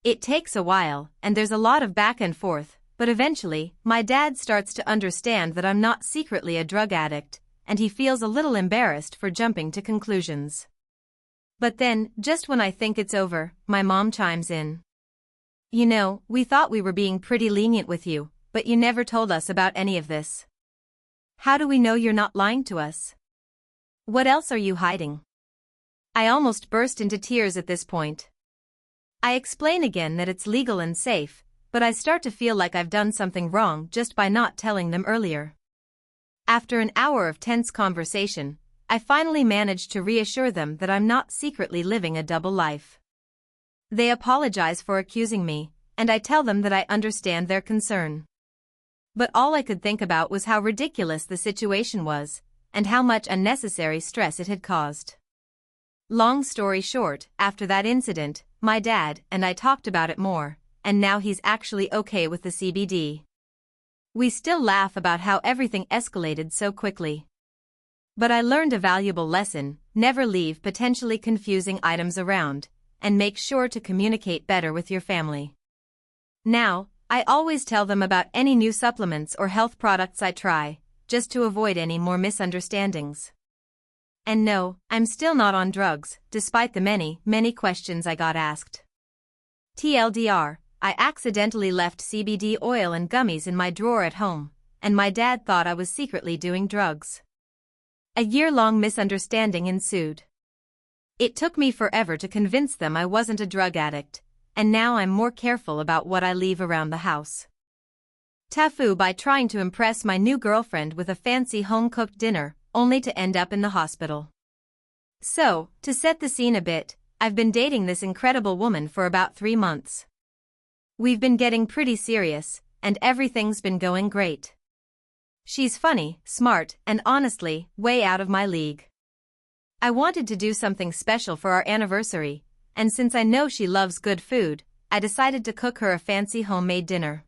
Speaker 1: It takes a while, and there's a lot of back and forth, but eventually, my dad starts to understand that I'm not secretly a drug addict, and he feels a little embarrassed for jumping to conclusions. But then, just when I think it's over, my mom chimes in. You know, we thought we were being pretty lenient with you, but you never told us about any of this. How do we know you're not lying to us? What else are you hiding? I almost burst into tears at this point. I explain again that it's legal and safe, but I start to feel like I've done something wrong just by not telling them earlier. After an hour of tense conversation, I finally manage to reassure them that I'm not secretly living a double life. They apologize for accusing me, and I tell them that I understand their concern. But all I could think about was how ridiculous the situation was, and how much unnecessary stress it had caused. Long story short, after that incident, my dad and I talked about it more, and now he's actually okay with the CBD. We still laugh about how everything escalated so quickly. But I learned a valuable lesson: never leave potentially confusing items around, and make sure to communicate better with your family. Now, I always tell them about any new supplements or health products I try, just to avoid any more misunderstandings. And no, I'm still not on drugs, despite the many questions I got asked. TLDR, I accidentally left CBD oil and gummies in my drawer at home, and my dad thought I was secretly doing drugs. A year-long misunderstanding ensued. It took me forever to convince them I wasn't a drug addict, and now I'm more careful about what I leave around the house. TIFU by trying to impress my new girlfriend with a fancy home-cooked dinner, only to end up in the hospital. So, to set the scene a bit, I've been dating this incredible woman for about 3 months. We've been getting pretty serious, and everything's been going great. She's funny, smart, and honestly, way out of my league. I wanted to do something special for our anniversary, and since I know she loves good food, I decided to cook her a fancy homemade dinner.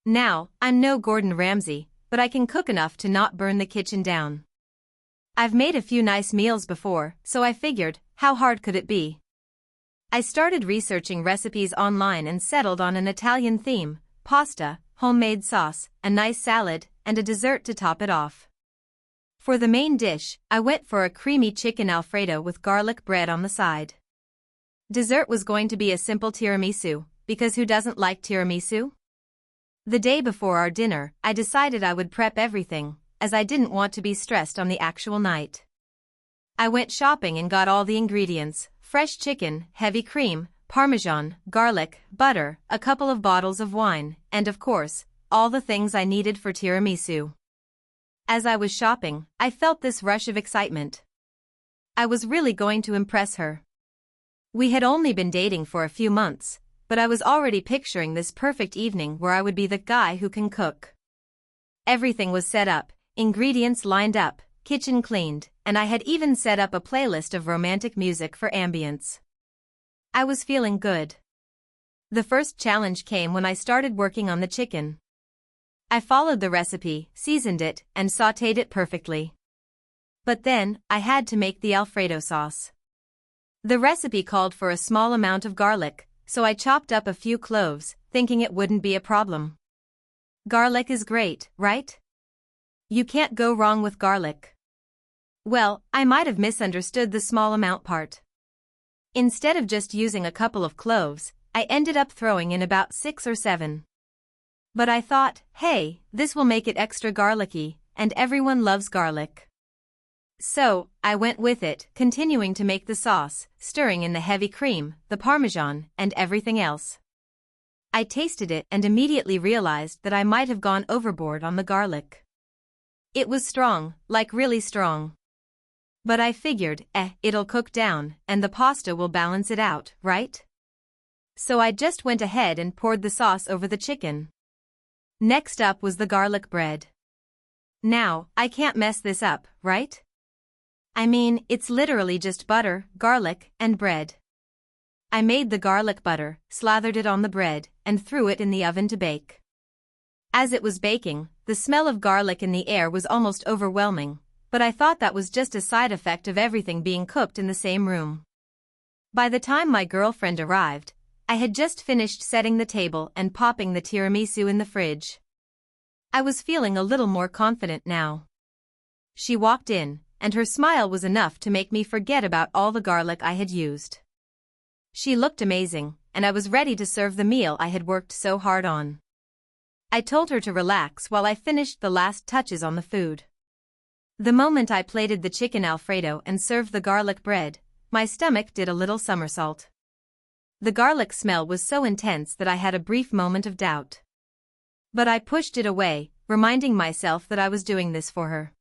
Speaker 1: Now, I'm no Gordon Ramsay, but I can cook enough to not burn the kitchen down. I've made a few nice meals before, so I figured, how hard could it be? I started researching recipes online and settled on an Italian theme: pasta, homemade sauce, a nice salad, and a dessert to top it off. For the main dish, I went for a creamy chicken Alfredo with garlic bread on the side. Dessert was going to be a simple tiramisu, because who doesn't like tiramisu? The day before our dinner, I decided I would prep everything, as I didn't want to be stressed on the actual night. I went shopping and got all the ingredients: fresh chicken, heavy cream, parmesan, garlic, butter, a couple of bottles of wine, and of course, all the things I needed for tiramisu. As I was shopping, I felt this rush of excitement. I was really going to impress her. We had only been dating for a few months, but I was already picturing this perfect evening where I would be the guy who can cook. Everything was set up, ingredients lined up, kitchen cleaned, and I had even set up a playlist of romantic music for ambience. I was feeling good. The first challenge came when I started working on the chicken. I followed the recipe, seasoned it, and sautéed it perfectly. But then, I had to make the Alfredo sauce. The recipe called for a small amount of garlic, so I chopped up a few cloves, thinking it wouldn't be a problem. Garlic is great, right? You can't go wrong with garlic. Well, I might have misunderstood the small amount part. Instead of just using a couple of cloves, I ended up throwing in about 6 or 7. But I thought, hey, this will make it extra garlicky, and everyone loves garlic. So, I went with it, continuing to make the sauce, stirring in the heavy cream, the parmesan, and everything else. I tasted it and immediately realized that I might have gone overboard on the garlic. It was strong, like really strong. But I figured, it'll cook down, and the pasta will balance it out, right? So I just went ahead and poured the sauce over the chicken. Next up was the garlic bread. Now, I can't mess this up, right? I mean, it's literally just butter, garlic, and bread. I made the garlic butter, slathered it on the bread, and threw it in the oven to bake. As it was baking, the smell of garlic in the air was almost overwhelming, but I thought that was just a side effect of everything being cooked in the same room. By the time my girlfriend arrived, I had just finished setting the table and popping the tiramisu in the fridge. I was feeling a little more confident now. She walked in, and her smile was enough to make me forget about all the garlic I had used. She looked amazing, and I was ready to serve the meal I had worked so hard on. I told her to relax while I finished the last touches on the food. The moment I plated the chicken Alfredo and served the garlic bread, my stomach did a little somersault. The garlic smell was so intense that I had a brief moment of doubt. But I pushed it away, reminding myself that I was doing this for her.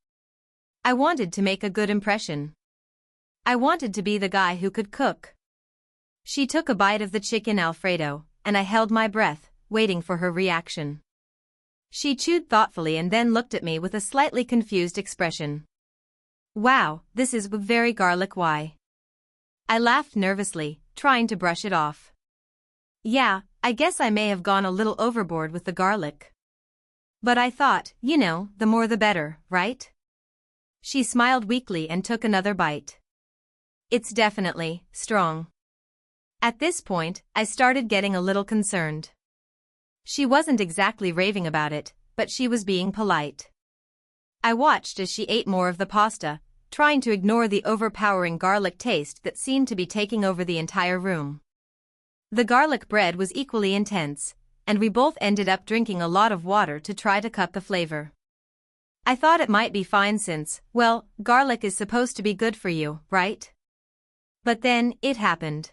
Speaker 1: I wanted to make a good impression. I wanted to be the guy who could cook. She took a bite of the chicken Alfredo, and I held my breath, waiting for her reaction. She chewed thoughtfully and then looked at me with a slightly confused expression. Wow, this is very garlic. Why? I laughed nervously, trying to brush it off. Yeah, I guess I may have gone a little overboard with the garlic. But I thought, the more the better, right? She smiled weakly and took another bite. It's definitely strong. At this point, I started getting a little concerned. She wasn't exactly raving about it, but she was being polite. I watched as she ate more of the pasta, trying to ignore the overpowering garlic taste that seemed to be taking over the entire room. The garlic bread was equally intense, and we both ended up drinking a lot of water to try to cut the flavor. I thought it might be fine since, well, garlic is supposed to be good for you, right? But then, it happened.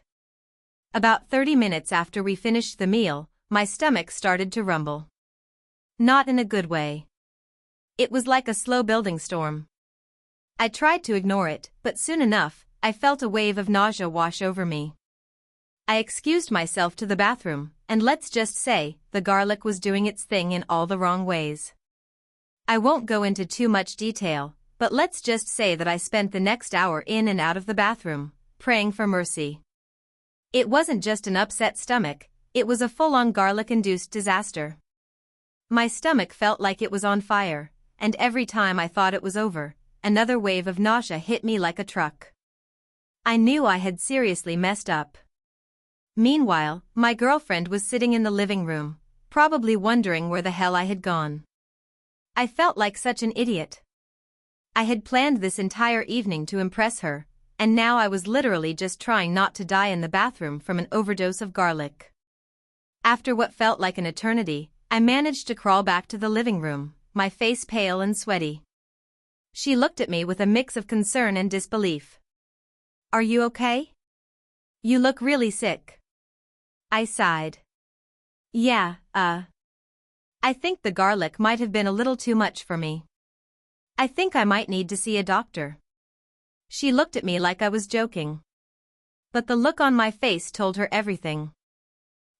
Speaker 1: About 30 minutes after we finished the meal, my stomach started to rumble. Not in a good way. It was like a slow-building storm. I tried to ignore it, but soon enough, I felt a wave of nausea wash over me. I excused myself to the bathroom, and let's just say, the garlic was doing its thing in all the wrong ways. I won't go into too much detail, but let's just say that I spent the next hour in and out of the bathroom, praying for mercy. It wasn't just an upset stomach, it was a full-on garlic-induced disaster. My stomach felt like it was on fire, and every time I thought it was over, another wave of nausea hit me like a truck. I knew I had seriously messed up. Meanwhile, my girlfriend was sitting in the living room, probably wondering where the hell I had gone. I felt like such an idiot. I had planned this entire evening to impress her, and now I was literally just trying not to die in the bathroom from an overdose of garlic. After what felt like an eternity, I managed to crawl back to the living room, my face pale and sweaty. She looked at me with a mix of concern and disbelief. "Are you okay? You look really sick." I sighed. "Yeah, I think the garlic might have been a little too much for me. I think I might need to see a doctor." She looked at me like I was joking. But the look on my face told her everything.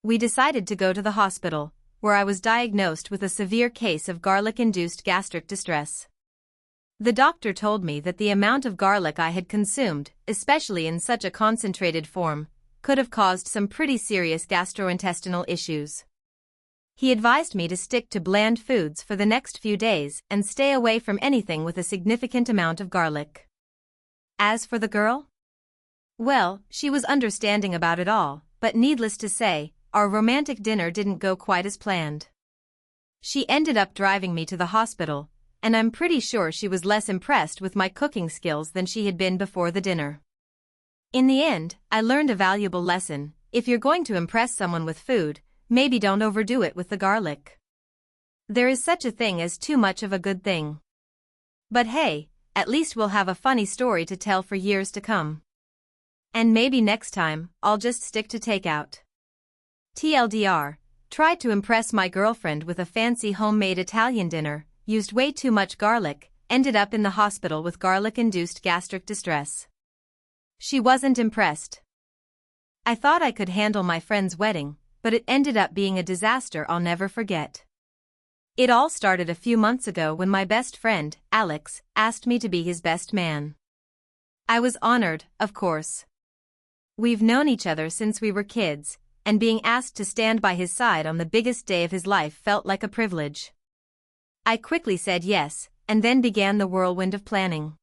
Speaker 1: We decided to go to the hospital, where I was diagnosed with a severe case of garlic-induced gastric distress. The doctor told me that the amount of garlic I had consumed, especially in such a concentrated form, could have caused some pretty serious gastrointestinal issues. He advised me to stick to bland foods for the next few days and stay away from anything with a significant amount of garlic. As for the girl? Well, she was understanding about it all, but needless to say, our romantic dinner didn't go quite as planned. She ended up driving me to the hospital, and I'm pretty sure she was less impressed with my cooking skills than she had been before the dinner. In the end, I learned a valuable lesson: if you're going to impress someone with food, maybe don't overdo it with the garlic. There is such a thing as too much of a good thing. But hey, at least we'll have a funny story to tell for years to come. And maybe next time, I'll just stick to takeout. TLDR, tried to impress my girlfriend with a fancy homemade Italian dinner, used way too much garlic, ended up in the hospital with garlic-induced gastric distress. She wasn't impressed. I thought I could handle my friend's wedding, but it ended up being a disaster I'll never forget. It all started a few months ago when my best friend, Alex, asked me to be his best man. I was honored, of course. We've known each other since we were kids, and being asked to stand by his side on the biggest day of his life felt like a privilege. I quickly said yes, and then began the whirlwind of planning.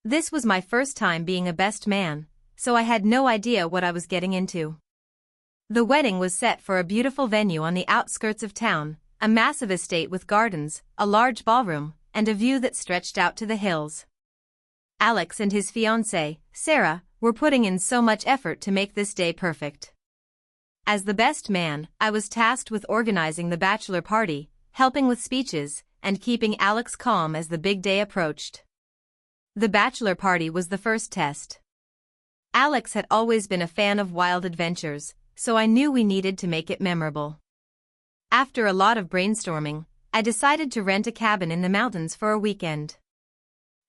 Speaker 1: This was my first time being a best man, so I had no idea what I was getting into. The wedding was set for a beautiful venue on the outskirts of town, a massive estate with gardens, a large ballroom, and a view that stretched out to the hills. Alex and his fiancée, Sarah, were putting in so much effort to make this day perfect. As the best man, I was tasked with organizing the bachelor party, helping with speeches, and keeping Alex calm as the big day approached. The bachelor party was the first test. Alex had always been a fan of wild adventures, so I knew we needed to make it memorable. After a lot of brainstorming, I decided to rent a cabin in the mountains for a weekend.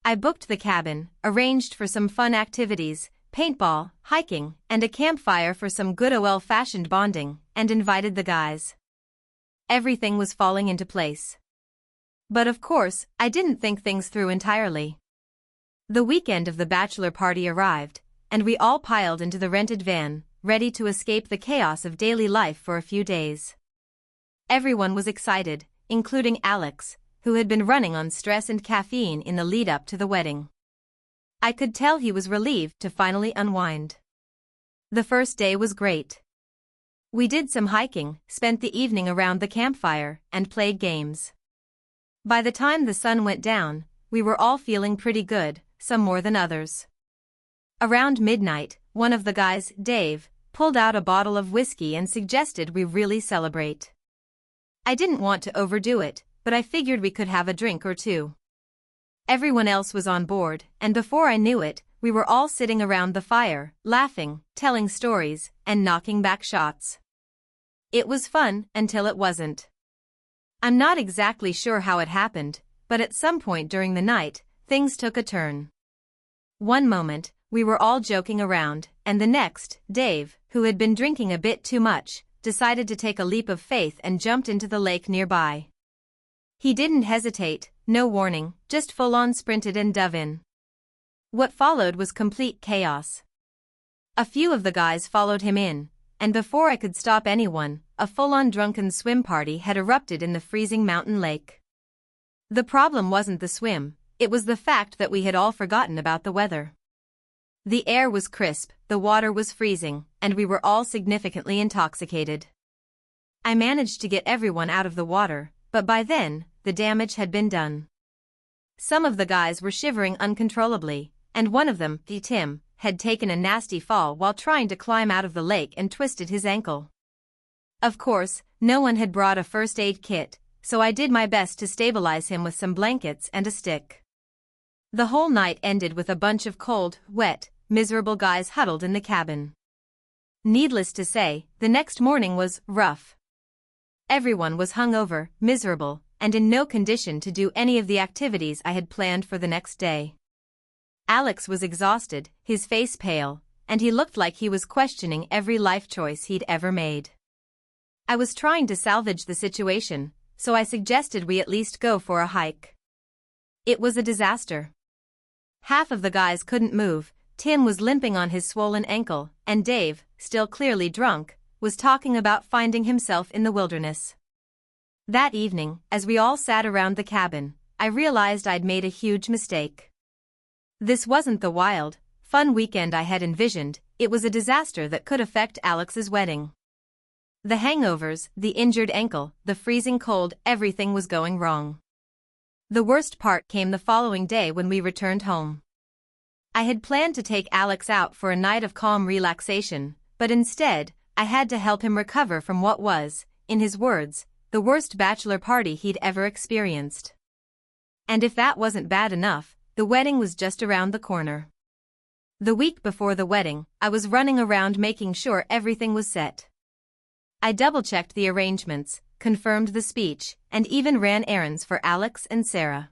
Speaker 1: I booked the cabin, arranged for some fun activities, paintball, hiking, and a campfire for some good old-fashioned bonding, and invited the guys. Everything was falling into place. But of course, I didn't think things through entirely. The weekend of the bachelor party arrived, and we all piled into the rented van, ready to escape the chaos of daily life for a few days. Everyone was excited, including Alex, who had been running on stress and caffeine in the lead-up to the wedding. I could tell he was relieved to finally unwind. The first day was great. We did some hiking, spent the evening around the campfire, and played games. By the time the sun went down, we were all feeling pretty good, some more than others. Around midnight, one of the guys, Dave, pulled out a bottle of whiskey and suggested we really celebrate. I didn't want to overdo it, but I figured we could have a drink or two. Everyone else was on board, and before I knew it, we were all sitting around the fire, laughing, telling stories, and knocking back shots. It was fun until it wasn't. I'm not exactly sure how it happened, but at some point during the night, things took a turn. One moment, we were all joking around, and the next, Dave, who had been drinking a bit too much, decided to take a leap of faith and jumped into the lake nearby. He didn't hesitate, no warning, just full-on sprinted and dove in. What followed was complete chaos. A few of the guys followed him in, and before I could stop anyone, a full-on drunken swim party had erupted in the freezing mountain lake. The problem wasn't the swim, it was the fact that we had all forgotten about the weather. The air was crisp, the water was freezing, and we were all significantly intoxicated. I managed to get everyone out of the water, but by then, the damage had been done. Some of the guys were shivering uncontrollably, and one of them, Tim, had taken a nasty fall while trying to climb out of the lake and twisted his ankle. Of course, no one had brought a first aid kit, so I did my best to stabilize him with some blankets and a stick. The whole night ended with a bunch of cold, wet, miserable guys huddled in the cabin. Needless to say, the next morning was rough. Everyone was hungover, miserable, and in no condition to do any of the activities I had planned for the next day. Alex was exhausted, his face pale, and he looked like he was questioning every life choice he'd ever made. I was trying to salvage the situation, so I suggested we at least go for a hike. It was a disaster. Half of the guys couldn't move, Tim was limping on his swollen ankle, and Dave, still clearly drunk, was talking about finding himself in the wilderness. That evening, as we all sat around the cabin, I realized I'd made a huge mistake. This wasn't the wild, fun weekend I had envisioned, it was a disaster that could affect Alex's wedding. The hangovers, the injured ankle, the freezing cold, everything was going wrong. The worst part came the following day when we returned home. I had planned to take Alex out for a night of calm relaxation, but instead, I had to help him recover from what was, in his words, the worst bachelor party he'd ever experienced. And if that wasn't bad enough, the wedding was just around the corner. The week before the wedding, I was running around making sure everything was set. I double-checked the arrangements, confirmed the speech, and even ran errands for Alex and Sarah.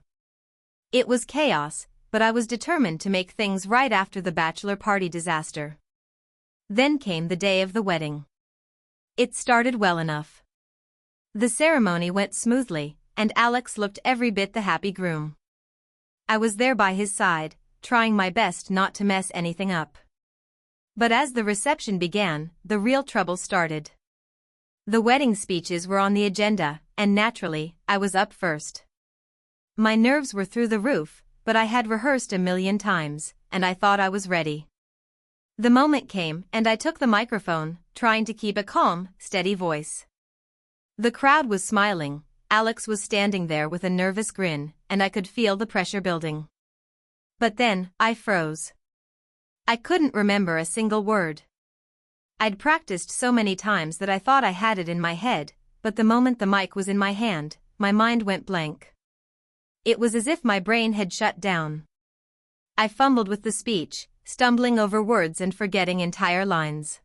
Speaker 1: It was chaos, but I was determined to make things right after the bachelor party disaster. Then came the day of the wedding. It started well enough. The ceremony went smoothly, and Alex looked every bit the happy groom. I was there by his side, trying my best not to mess anything up. But as the reception began, the real trouble started. The wedding speeches were on the agenda, and naturally, I was up first. My nerves were through the roof, but I had rehearsed a million times, and I thought I was ready. The moment came, and I took the microphone, trying to keep a calm, steady voice. The crowd was smiling, Alex was standing there with a nervous grin, and I could feel the pressure building. But then, I froze. I couldn't remember a single word. I'd practiced so many times that I thought I had it in my head, but the moment the mic was in my hand, my mind went blank. It was as if my brain had shut down. I fumbled with the speech, stumbling over words and forgetting entire lines.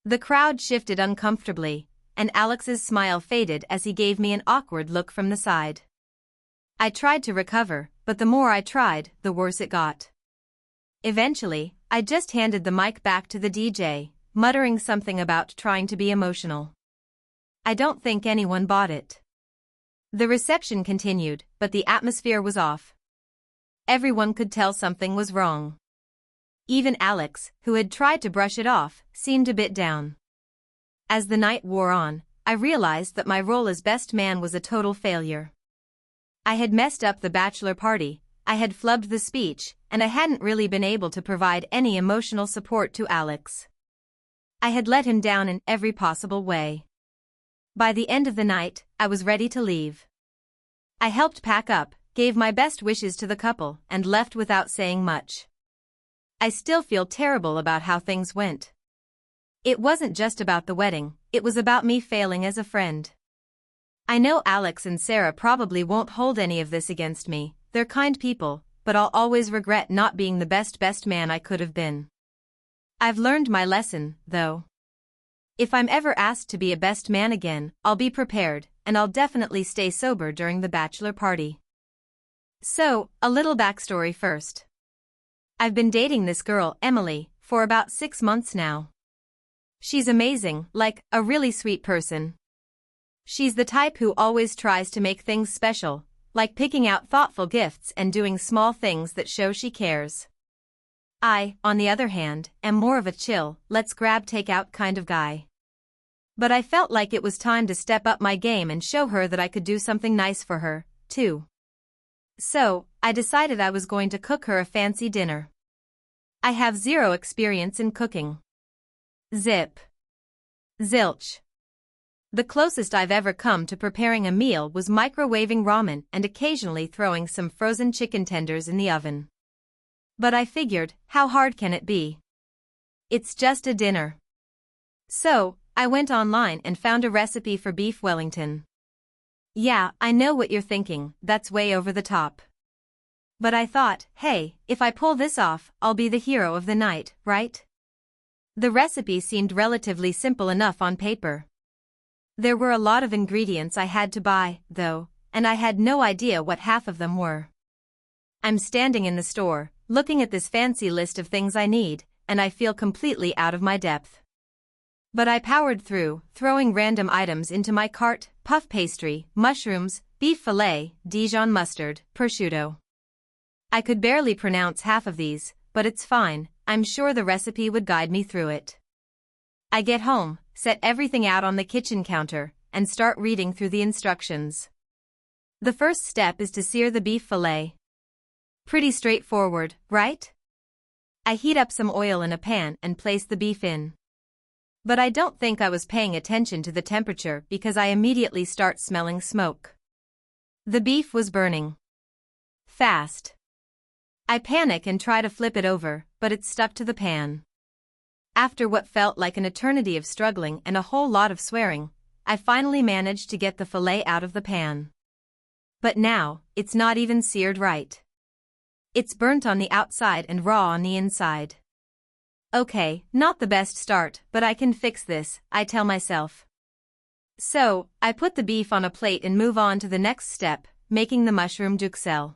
Speaker 1: The crowd shifted uncomfortably, and Alex's smile faded as he gave me an awkward look from the side. I tried to recover, but the more I tried, the worse it got. Eventually, I just handed the mic back to the DJ, muttering something about trying to be emotional. I don't think anyone bought it. The reception continued, but the atmosphere was off. Everyone could tell something was wrong. Even Alex, who had tried to brush it off, seemed a bit down. As the night wore on, I realized that my role as best man was a total failure. I had messed up the bachelor party, I had flubbed the speech, and I hadn't really been able to provide any emotional support to Alex. I had let him down in every possible way. By the end of the night, I was ready to leave. I helped pack up, gave my best wishes to the couple, and left without saying much. I still feel terrible about how things went. It wasn't just about the wedding, it was about me failing as a friend. I know Alex and Sarah probably won't hold any of this against me, they're kind people, but I'll always regret not being the best man I could have been. I've learned my lesson, though. If I'm ever asked to be a best man again, I'll be prepared, and I'll definitely stay sober during the bachelor party. So, a little backstory first. I've been dating this girl, Emily, for about 6 months now. She's amazing, like, a really sweet person. She's the type who always tries to make things special, like picking out thoughtful gifts and doing small things that show she cares. I, on the other hand, am more of a chill, let's grab takeout kind of guy. But I felt like it was time to step up my game and show her that I could do something nice for her, too. So, I decided I was going to cook her a fancy dinner. I have zero experience in cooking. Zip. Zilch. The closest I've ever come to preparing a meal was microwaving ramen and occasionally throwing some frozen chicken tenders in the oven. But I figured, how hard can it be? It's just a dinner. So, I went online and found a recipe for beef Wellington. Yeah, I know what you're thinking, that's way over the top. But I thought, hey, if I pull this off, I'll be the hero of the night, right? The recipe seemed relatively simple enough on paper. There were a lot of ingredients I had to buy, though, and I had no idea what half of them were. I'm standing in the store, looking at this fancy list of things I need, and I feel completely out of my depth. But I powered through, throwing random items into my cart: puff pastry, mushrooms, beef fillet, Dijon mustard, prosciutto. I could barely pronounce half of these, but it's fine, I'm sure the recipe would guide me through it. I get home, set everything out on the kitchen counter, and start reading through the instructions. The first step is to sear the beef fillet. Pretty straightforward, right? I heat up some oil in a pan and place the beef in. But I don't think I was paying attention to the temperature because I immediately start smelling smoke. The beef was burning. Fast. I panic and try to flip it over, but it's stuck to the pan. After what felt like an eternity of struggling and a whole lot of swearing, I finally managed to get the fillet out of the pan. But now, it's not even seared right. It's burnt on the outside and raw on the inside. Okay, not the best start, but I can fix this, I tell myself. So, I put the beef on a plate and move on to the next step, making the mushroom duxelle.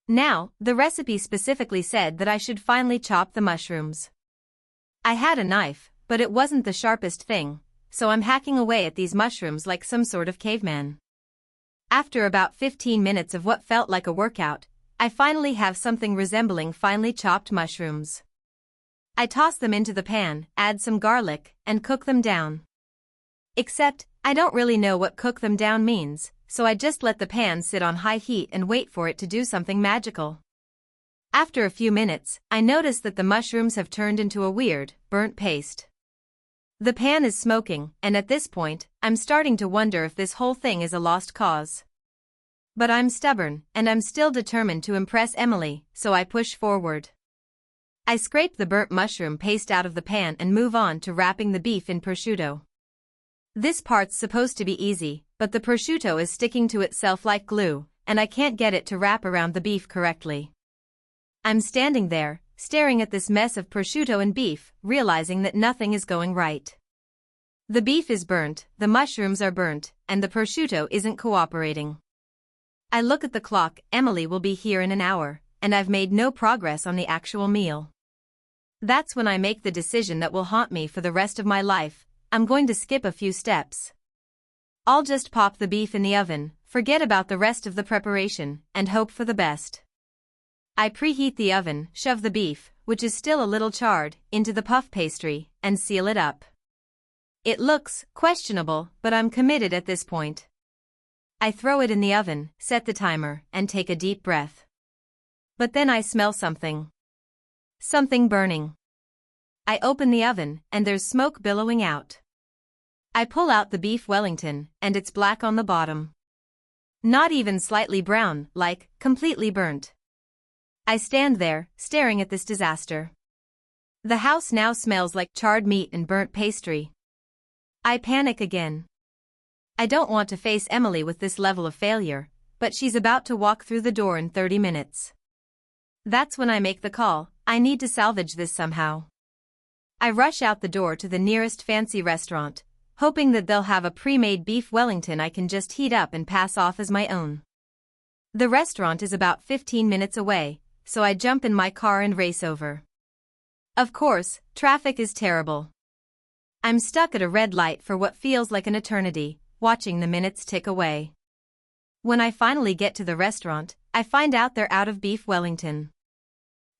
Speaker 1: Now, the recipe specifically said that I should finely chop the mushrooms. I had a knife, but it wasn't the sharpest thing, so I'm hacking away at these mushrooms like some sort of caveman. After about 15 minutes of what felt like a workout, I finally have something resembling finely chopped mushrooms. I toss them into the pan, add some garlic, and cook them down. Except, I don't really know what cook them down means, so I just let the pan sit on high heat and wait for it to do something magical. After a few minutes, I notice that the mushrooms have turned into a weird, burnt paste. The pan is smoking, and at this point, I'm starting to wonder if this whole thing is a lost cause. But I'm stubborn, and I'm still determined to impress Emily, so I push forward. I scrape the burnt mushroom paste out of the pan and move on to wrapping the beef in prosciutto. This part's supposed to be easy, but the prosciutto is sticking to itself like glue, and I can't get it to wrap around the beef correctly. I'm standing there, staring at this mess of prosciutto and beef, realizing that nothing is going right. The beef is burnt, the mushrooms are burnt, and the prosciutto isn't cooperating. I look at the clock, Emily will be here in an hour, and I've made no progress on the actual meal. That's when I make the decision that will haunt me for the rest of my life: I'm going to skip a few steps. I'll just pop the beef in the oven, forget about the rest of the preparation, and hope for the best. I preheat the oven, shove the beef, which is still a little charred, into the puff pastry, and seal it up. It looks questionable, but I'm committed at this point. I throw it in the oven, set the timer, and take a deep breath. But then I smell something. Something burning. I open the oven, and there's smoke billowing out. I pull out the beef Wellington, and it's black on the bottom. Not even slightly brown, like, completely burnt. I stand there, staring at this disaster. The house now smells like charred meat and burnt pastry. I panic again. I don't want to face Emily with this level of failure, but she's about to walk through the door in 30 minutes. That's when I make the call: I need to salvage this somehow. I rush out the door to the nearest fancy restaurant, hoping that they'll have a pre-made beef Wellington I can just heat up and pass off as my own. The restaurant is about 15 minutes away, so I jump in my car and race over. Of course, traffic is terrible. I'm stuck at a red light for what feels like an eternity, watching the minutes tick away. When I finally get to the restaurant, I find out they're out of beef Wellington.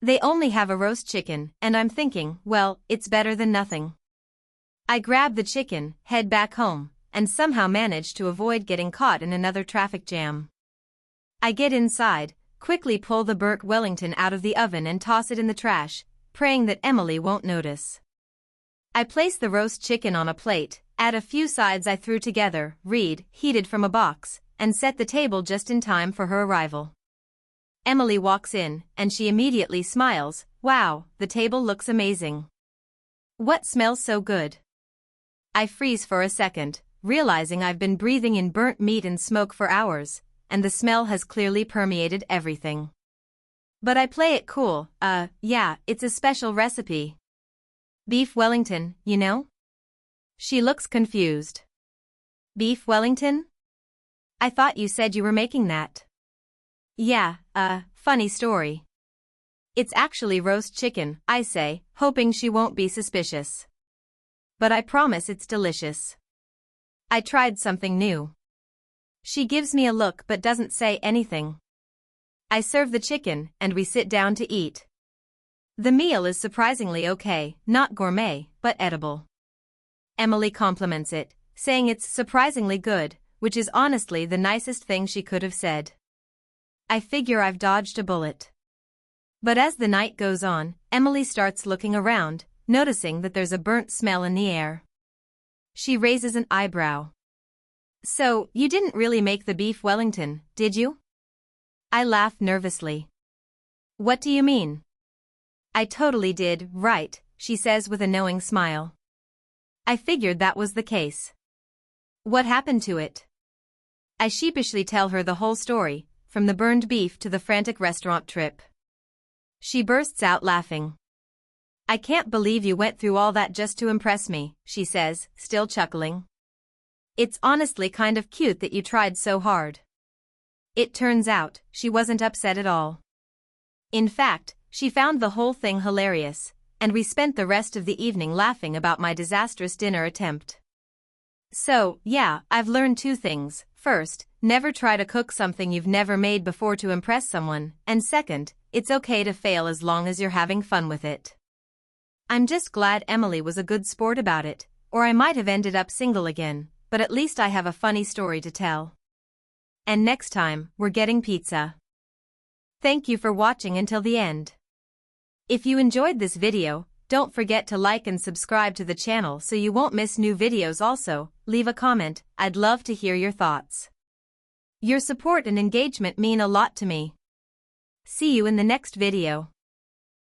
Speaker 1: They only have a roast chicken, and I'm thinking, well, it's better than nothing. I grab the chicken, head back home, and somehow manage to avoid getting caught in another traffic jam. I get inside, quickly pull the burnt Wellington out of the oven and toss it in the trash, praying that Emily won't notice. I place the roast chicken on a plate, add a few sides I threw together, heated from a box, and set the table just in time for her arrival. Emily walks in, and she immediately smiles. Wow, the table looks amazing. What smells so good? I freeze for a second, realizing I've been breathing in burnt meat and smoke for hours, and the smell has clearly permeated everything. But I play it cool. Yeah, it's a special recipe. Beef Wellington, you know? She looks confused. Beef Wellington? I thought you said you were making that. Yeah, funny story. It's actually roast chicken, I say, hoping she won't be suspicious. But I promise it's delicious. I tried something new. She gives me a look but doesn't say anything. I serve the chicken, and we sit down to eat. The meal is surprisingly okay, not gourmet, but edible. Emily compliments it, saying it's surprisingly good, which is honestly the nicest thing she could have said. I figure I've dodged a bullet. But as the night goes on, Emily starts looking around, noticing that there's a burnt smell in the air. She raises an eyebrow. So, you didn't really make the beef Wellington, did you? I laugh nervously. What do you mean? I totally did, right, she says with a knowing smile. I figured that was the case. What happened to it? I sheepishly tell her the whole story, from the burned beef to the frantic restaurant trip. She bursts out laughing. I can't believe you went through all that just to impress me, she says, still chuckling. It's honestly kind of cute that you tried so hard. It turns out, she wasn't upset at all. In fact, she found the whole thing hilarious, and we spent the rest of the evening laughing about my disastrous dinner attempt. So, yeah, I've learned two things. First, never try to cook something you've never made before to impress someone, and second, it's okay to fail as long as you're having fun with it. I'm just glad Emily was a good sport about it, or I might have ended up single again, but at least I have a funny story to tell. And next time, we're getting pizza. Thank you for watching until the end. If you enjoyed this video, don't forget to like and subscribe to the channel so you won't miss new videos. Also, leave a comment, I'd love to hear your thoughts. Your support and engagement mean a lot to me. See you in the next video.